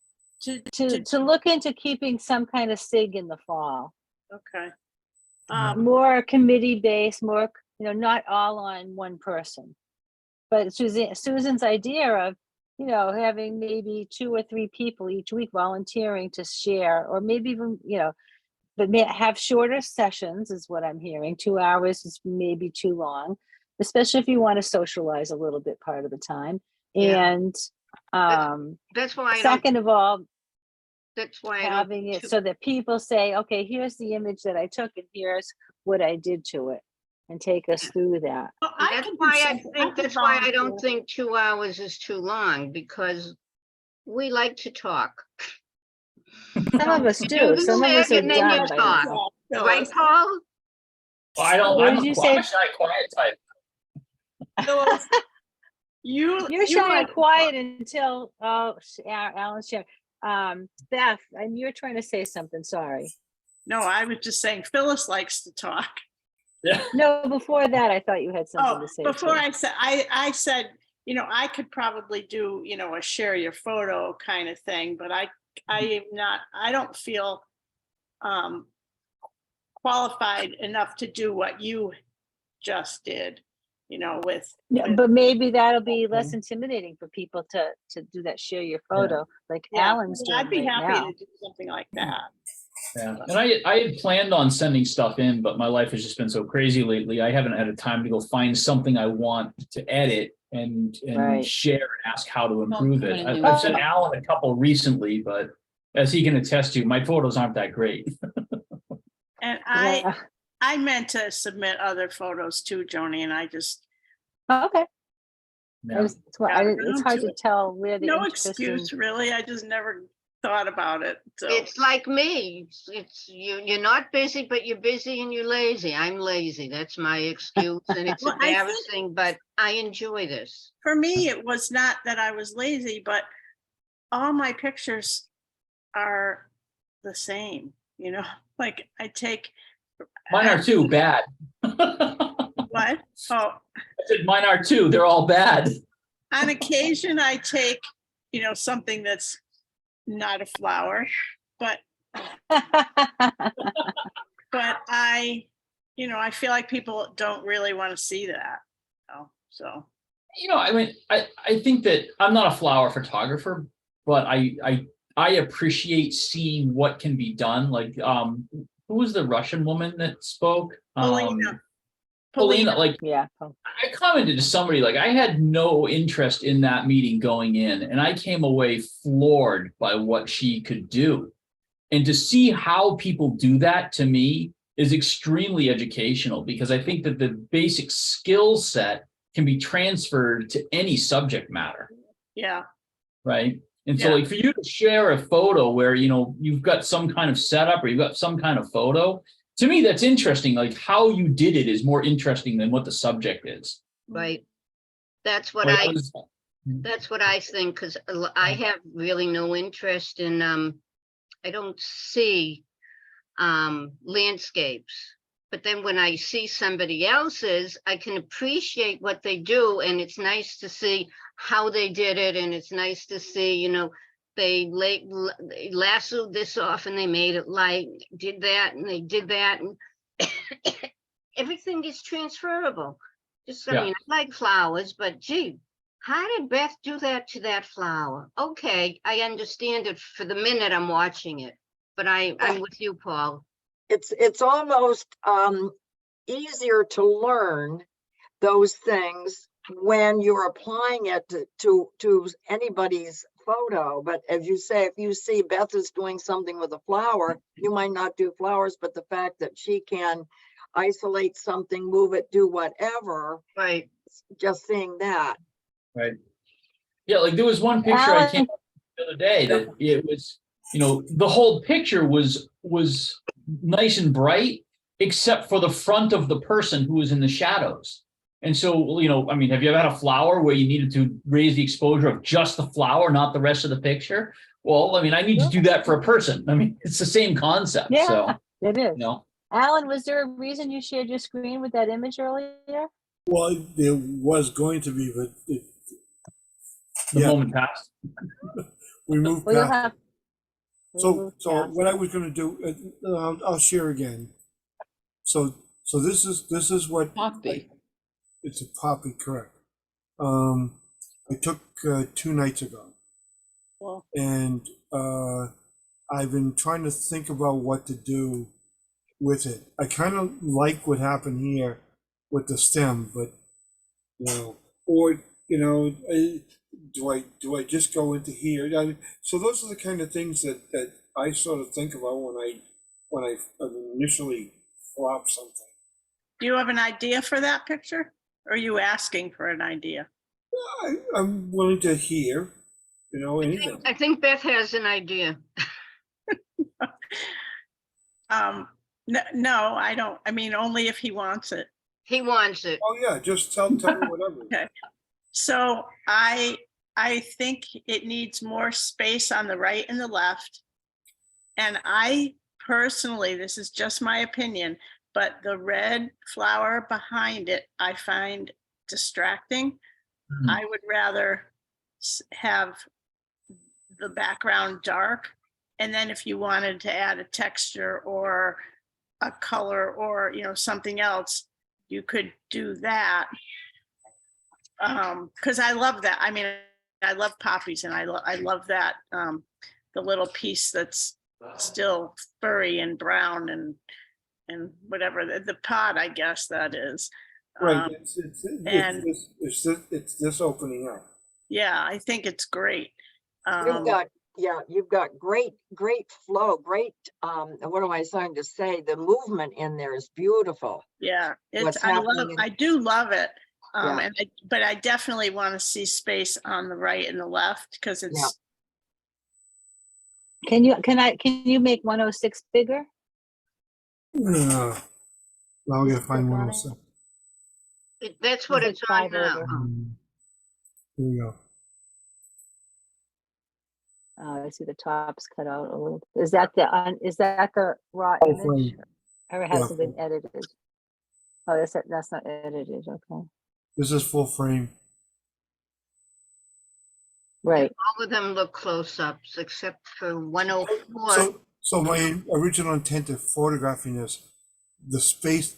to look into keeping some kind of SIG in the fall. Okay. More committee based, more, you know, not all on one person. But Susan's idea of, you know, having maybe 2 or 3 people each week volunteering to share, or maybe even, you know, but have shorter sessions is what I'm hearing. 2 hours is maybe too long, especially if you want to socialize a little bit part of the time. Yeah. And That's why I don't, second of all, that's why I don't. having it so that people say, okay, here's the image that I took and here's what I did to it, and take us through that. Well, I That's can do why I something. think, can that's why I don't volunteer. think 2 hours is too long, because we like to talk. Some of us You do. the Some of us SIG are and then you done by talk. now. Right, Paul? What I'm did you a say? shy, quiet type. Phyllis, You're shy like- and quiet until Alan's share. Beth, and you're trying to say something. Sorry. No, I was just saying Phyllis likes to talk. Yeah. No, before that, I thought you had something Oh, to say. before too. I said, you know, I could probably do, you know, a share your photo kind of thing, but I am not, I don't feel qualified enough to do what you just did, you know, with. Yeah, but maybe that'll be less intimidating for people to do that, share your photo, like Yeah, Alan's doing I'd be right happy now. to do something like that. Yeah, and I had planned on sending stuff in, but my life has just been so crazy lately. I haven't had a time to go find something I want to edit and Right. share and ask how to improve it. Okay. I've sent Alan a couple recently, but as he can attest to, my photos aren't that great. And Yeah. I meant to submit other photos too, Joni, and I just, Okay. Yeah. It's Got around hard to to it. tell where the no interest excuse, really. I just never thought about it. So It's like me. It's you're not busy, but you're busy and you're lazy. I'm lazy. That's my excuse, and it's Well, I think- embarrassing, but I enjoy this. for me, it was not that I was lazy, but all my pictures are the same. you know, like I take. Mine are too bad. What? Oh, I said mine are too. They're all bad. on occasion I take, you know, something that's not a flower, but I, you know, I feel like people don't really want to see that. So. You know, I mean, I think that I'm not a flower photographer, but I appreciate seeing what can be done. Like, who was the Russian woman that spoke? Polina, like, Yeah. I commented to somebody, like, I had no interest in that meeting going in, and I came away floored by what she could do. And to see how people do that, to me, is extremely educational, because I think that the basic skill set can be transferred to any subject matter. Yeah. Right. And so, Yeah. like, for you to share a photo where, you know, you've got some kind of setup or you've got some kind of photo, to me, that's interesting. Like, how you did it is more interesting than what the subject is. Right. That's what Like, that's what I think, because I have really no interest in, I don't see landscapes. But then when I see somebody else's, I can appreciate what they do. And it's nice to see how they did it. And it's nice to see, you know, they lassoed this off and they made it light, did that and they did that. And everything is transferable. Just, I mean, I like flowers, but gee, how did Beth do that to that flower? Okay, I understand it for the minute I'm watching it. But I'm with you, Paul. It's almost easier to learn those things when you're applying it to anybody's photo. But as you say, if you see Beth is doing something with a flower, you might not do flowers, but the fact that she can isolate something, move it, do whatever, right? Just seeing that. Right. Yeah, like there was one picture I came the other day that it was, you know, the whole picture was nice and bright, except for the front of the person who was in the shadows. And so, you know, I mean, have you ever had a flower where you needed to raise the exposure of just the flower, not the rest of the picture? Well, I mean, I need to do that for a person. I mean, it's the same concept. Yeah, so, it is. You know? Alan, was there a reason you shared your screen with that image earlier? Well, there was going to be, but The moment passed. we moved Well, you'll past. have. So what I was going to do, I'll share again. So this is what Poppy. it's a poppy, correct? I took 2 nights ago, Well, and I've been trying to think about what to do with it. I kind of like what happened here with the stem, but you know, or you know, do I just go into here? I mean, so those are the kind of things that I sort of think about when I initially flop something. do you have an idea for that picture? Or are you asking for an idea? I'm willing to hear, you know, anything. I think Beth has an idea. No, I don't. I mean, only if he wants it. He wants it. Oh yeah, just tell me whatever. Okay. So I think it needs more space on the right and the left. And I personally, this is just my opinion, but the red flower behind it, I find distracting. I would rather have the background dark. And then if you wanted to add a texture or a color or, you know, something else, you could do that. Because I love that. I mean, I love poppies, and I love that, the little piece that's still furry and brown and whatever, the pod, I guess that is. Right, it's this opening up. Yeah, I think it's great. You've got great flow, great, what am I trying to say? The movement in there is beautiful. Yeah, What's I do love it. Yeah. But I definitely want to see space on the right and the left, because it's. Can you make 106 bigger? Now we gotta find 106. That's what It's it's on 5 now. over. Here we go. I see the top's cut out a little. Is that is that the raw Full image? frame. Or it Yeah, hasn't been edited? Oh, that's not edited, okay. This is full frame. Right, All of them look close-ups except for 104. So my original intent of photographing this, the space,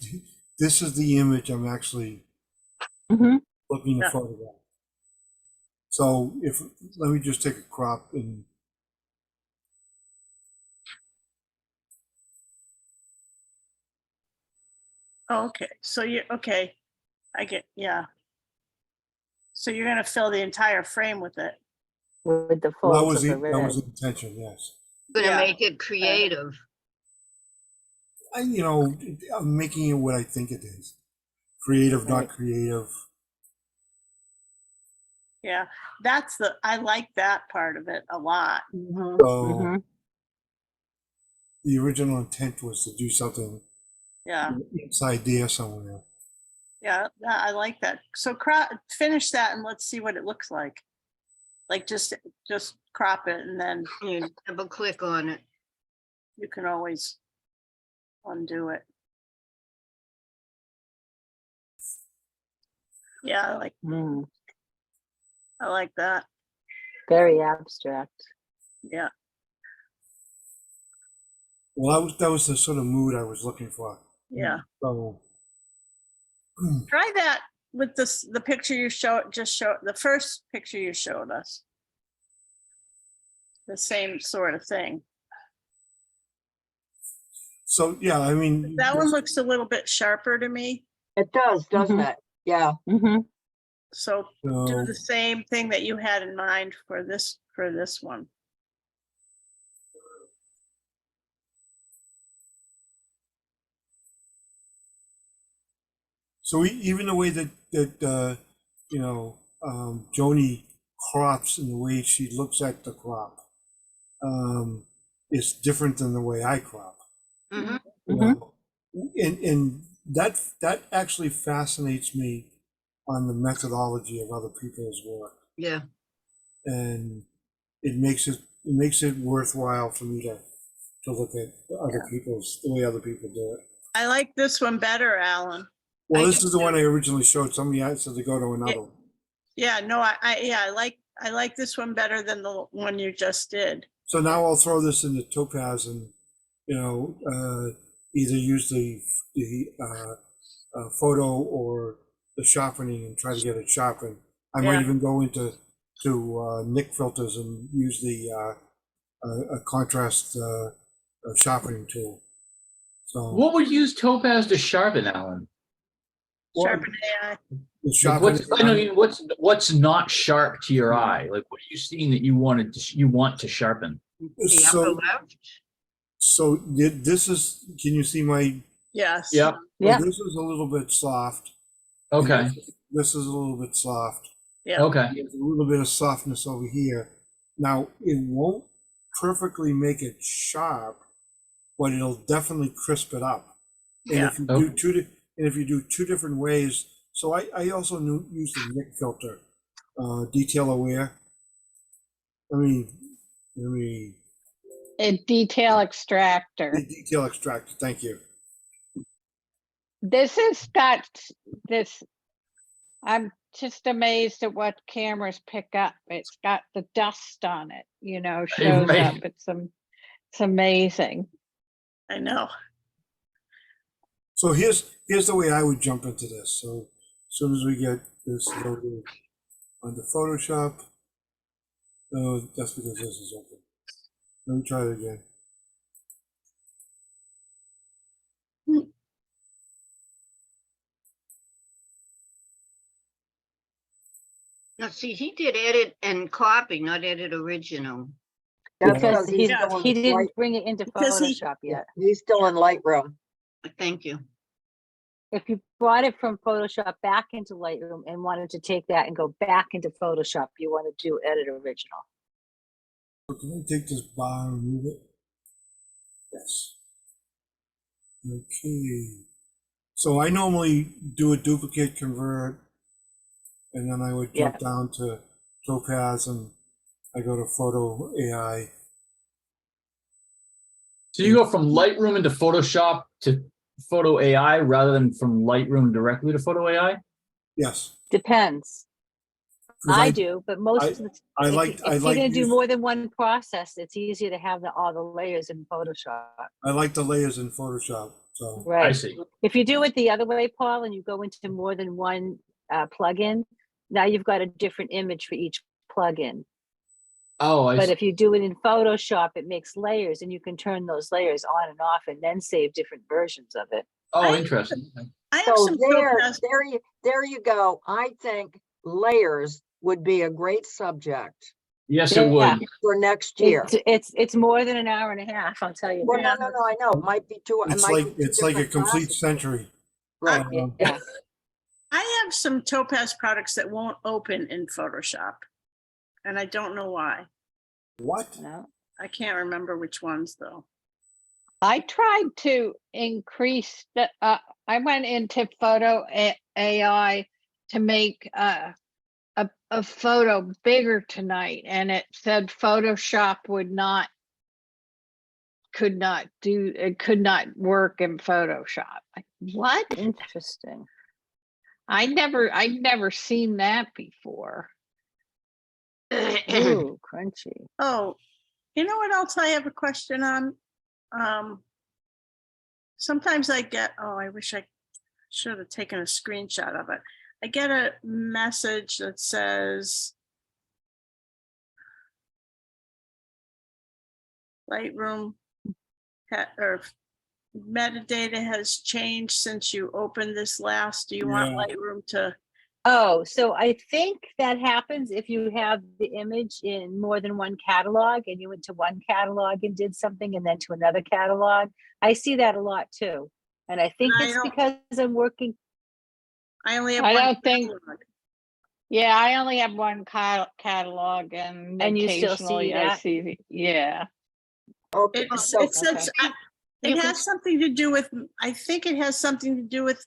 this is the image I'm actually mm-hmm. looking to Yeah. photograph. So let me just take a crop and Oh, okay, so okay, I get, yeah. So you're gonna fill the entire frame with it. With the that folds was of the that was red. the intention, yes. Gonna Yeah. make it creative. I'm making it what I think it is. Creative, Right. not creative. Yeah, I like that part of it a lot. Mhm. So Mhm. the original intent was to do something Yeah, inside there somewhere. yeah, I like that. So finish that and let's see what it looks like. Like just crop it and then You double click on it. you can always undo it. Yeah, Mm, I like that. very abstract. Yeah, Well, that was the sort of mood I was looking for. yeah. So Try that with the picture you the first picture you showed us. The same sort of thing. so yeah, I mean That one looks a little bit sharper to me. It does, doesn't Mhm. it? Yeah. Mm-hmm. So do so, the same thing that you had in mind for this one. so even the way that Joni crops and the way she looks at the crop is different than the way I crop. Mhm. You Mhm. know? And that actually fascinates me on the methodology of other people's work, Yeah. and it makes it worthwhile for me to look at the way other people do it. I like this one better, Alan. Well, I this do is the one too. I originally showed. Somebody else said to go to another one. Yeah, no, I like this one better than the one you just did. So now I'll throw this into Topaz and, either use the photo or the sharpening and try to get it sharpened. I might Yeah. even go into Nick filters and use the a contrast sharpening tool. So What would you use Topaz to sharpen, Alan? Sharpen AI. the Like sharpening. I mean, what's not sharp to your eye? Like, what are you seeing that you want to sharpen? The upper left. So this is. Can you see my? Yes. Yeah. Yeah. This is a little bit soft. Okay. This is a little bit soft. Yeah. Okay. There's a little bit of softness over here. Now, it won't perfectly make it sharp, but it'll definitely crisp it up. And Yeah. if you do two different ways, so I also use the Nick filter, detail aware. Let me A detail extractor. the detail extractor. Thank you. This has got this, I'm just amazed at what cameras pick up. It's got the dust on it, shows Right. up. It's amazing. I know. So here's the way I would jump into this. So as soon as we get this loaded onto Photoshop, oh, that's because this is open. Let me try it again. Now, see, he did edit and copy, not edit original. That's Because because he's Yeah. still he in didn't Light, bring it into Because he- Photoshop yet. he's still in Lightroom. Thank you. If you brought it from Photoshop back into Lightroom and wanted to take that and go back into Photoshop, you want to do edit original. So can I take this bar and move it? Yes. Okay. So I normally do a duplicate convert, and then I would jump down to Topaz and I go to Photo AI. So you go from Lightroom into Photoshop to Photo AI rather than from Lightroom directly to Photo AI? Yes. Depends. 'Cause I do, but most of the I if, like if I you're like gonna do use- more than one process, it's easier to have all the layers in Photoshop. I like the layers in Photoshop. So I Right. see. If you do it the other way, Paul, and you go into more than one plugin, now you've got a different image for each plugin. Oh, I But see. if you do it in Photoshop, it makes layers, and you can turn those layers on and off, and then save different versions of it. Oh, interesting. I have So some there you go. I think layers would be a great subject Yes, it Yeah. would. for next year. It's more than an hour and a half, I'll tell you. Well, that. no, I know. It might be two. It it's might like be two it's like a different complete classes. century. Right. Yeah. I have some Topaz products that won't open in Photoshop. And I don't know why. What? No. I can't remember which ones though. I tried to increase the, I went into Photo AI to make a photo bigger tonight, and it said Photoshop could not work in Photoshop. Like, what? Interesting. I'd never seen that before. Ooh, crunchy. Oh, you know what else I have a question on? Sometimes I get, I wish I should have taken a screenshot of it. I get a message that says Lightroom or metadata has changed since you opened this last. Do you want Yeah. Lightroom to? Oh, so I think that happens if you have the image in more than one catalog and you went to one catalog and did something and then to another catalog. I see that a lot too. And I think I it's don't- because I'm working. I only have I one don't think- catalog. Yeah, I only have one catalog, and And you still see occasionally I that? see, yeah. Okay. It So says, You it can- has something to do with, I think it has something to do with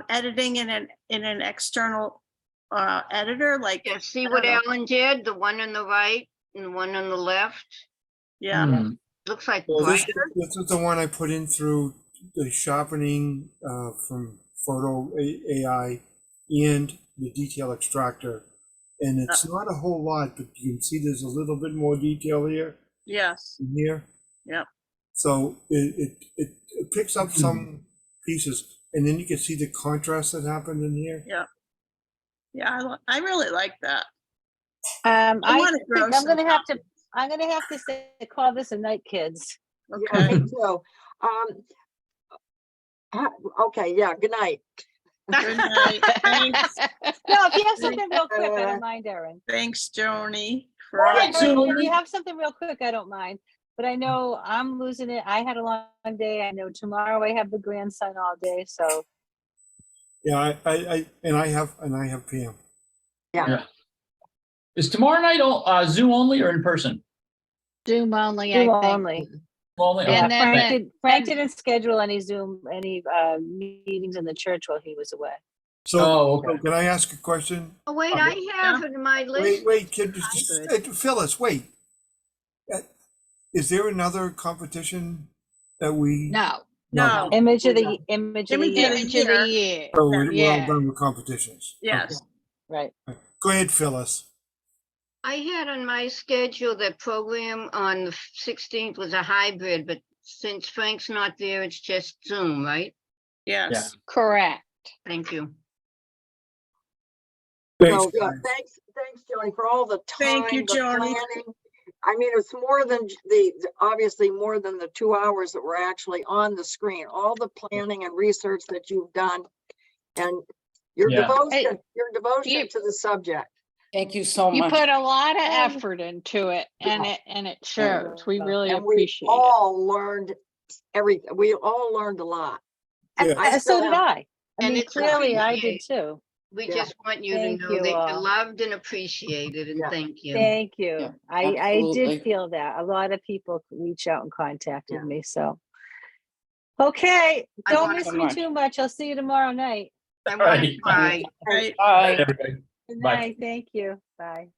editing in an external editor, like, Yeah, see I what don't know. Alan did? The one on the right and the one on the left? yeah. Hmm. Looks like Well, this brighter. is the one I put in through the sharpening from Photo AI and the detail extractor. And it's not a whole lot, but you can see there's a little bit more detail here Yes. and here. Yep. So it picks up some pieces, and then you can see the contrast that happened in here. Yeah. Yeah, I really like that. I wanna think grow I'm some gonna have to say, call this a night, kids. yeah, Okay. me too. Okay. Yeah. Good night. Good night. Thanks, No, if you have something real quick, I don't mind, Erin. thanks, Joni. All right, Erin, so- if you have something real quick, I don't mind. But I know I'm losing it. I had a long day. I know tomorrow I have the grandson all day, so Yeah, I have Pam. Is tomorrow night Zoom only or in person? Zoom only, Zoom I think. only. Only. Yeah, And then Frank didn't schedule any Zoom, any meetings in the church while he was away. So, Oh, okay. can I ask a question? Oh, wait, I have it in my list. Wait, kid, Good. Phyllis, wait. Is there another competition that we? No, No. Image of the Yeah. year. Image of the image of the year. Oh, we're all Yeah. done with competitions. Yes. Right. Okay. Go ahead, Phyllis. I had on my schedule that program on the 16th was a hybrid, but since Frank's not there, it's just Zoom, right? Yes. Correct. Thank you. Thanks, So, yeah, guys. thanks, Joni, for all the time. Thank you, the Joni. planning. I mean, it's more than obviously more than the 2 hours that were actually on the screen, all the planning and research that you've done and your Yeah. devotion, you- to the subject. Thank you so You much. put a lot of effort into it, and it shows. We really And we appreciate it. all learned everything. We all learned a lot. Yeah. I So still did am. I. I And mean, it's clearly I did appreciated. too. We Yeah. just want you to Thank know you that you're all. loved and appreciated, and Yeah. thank you. Thank you. Yeah, I absolutely. did feel that. A lot of people reached out and contacted Yeah. me, so. Okay, I don't wanna miss so me much. too much. I'll see you tomorrow night. I All want to right. cry. Right. Bye. Everybody. Good Bye. night. Thank you. Bye.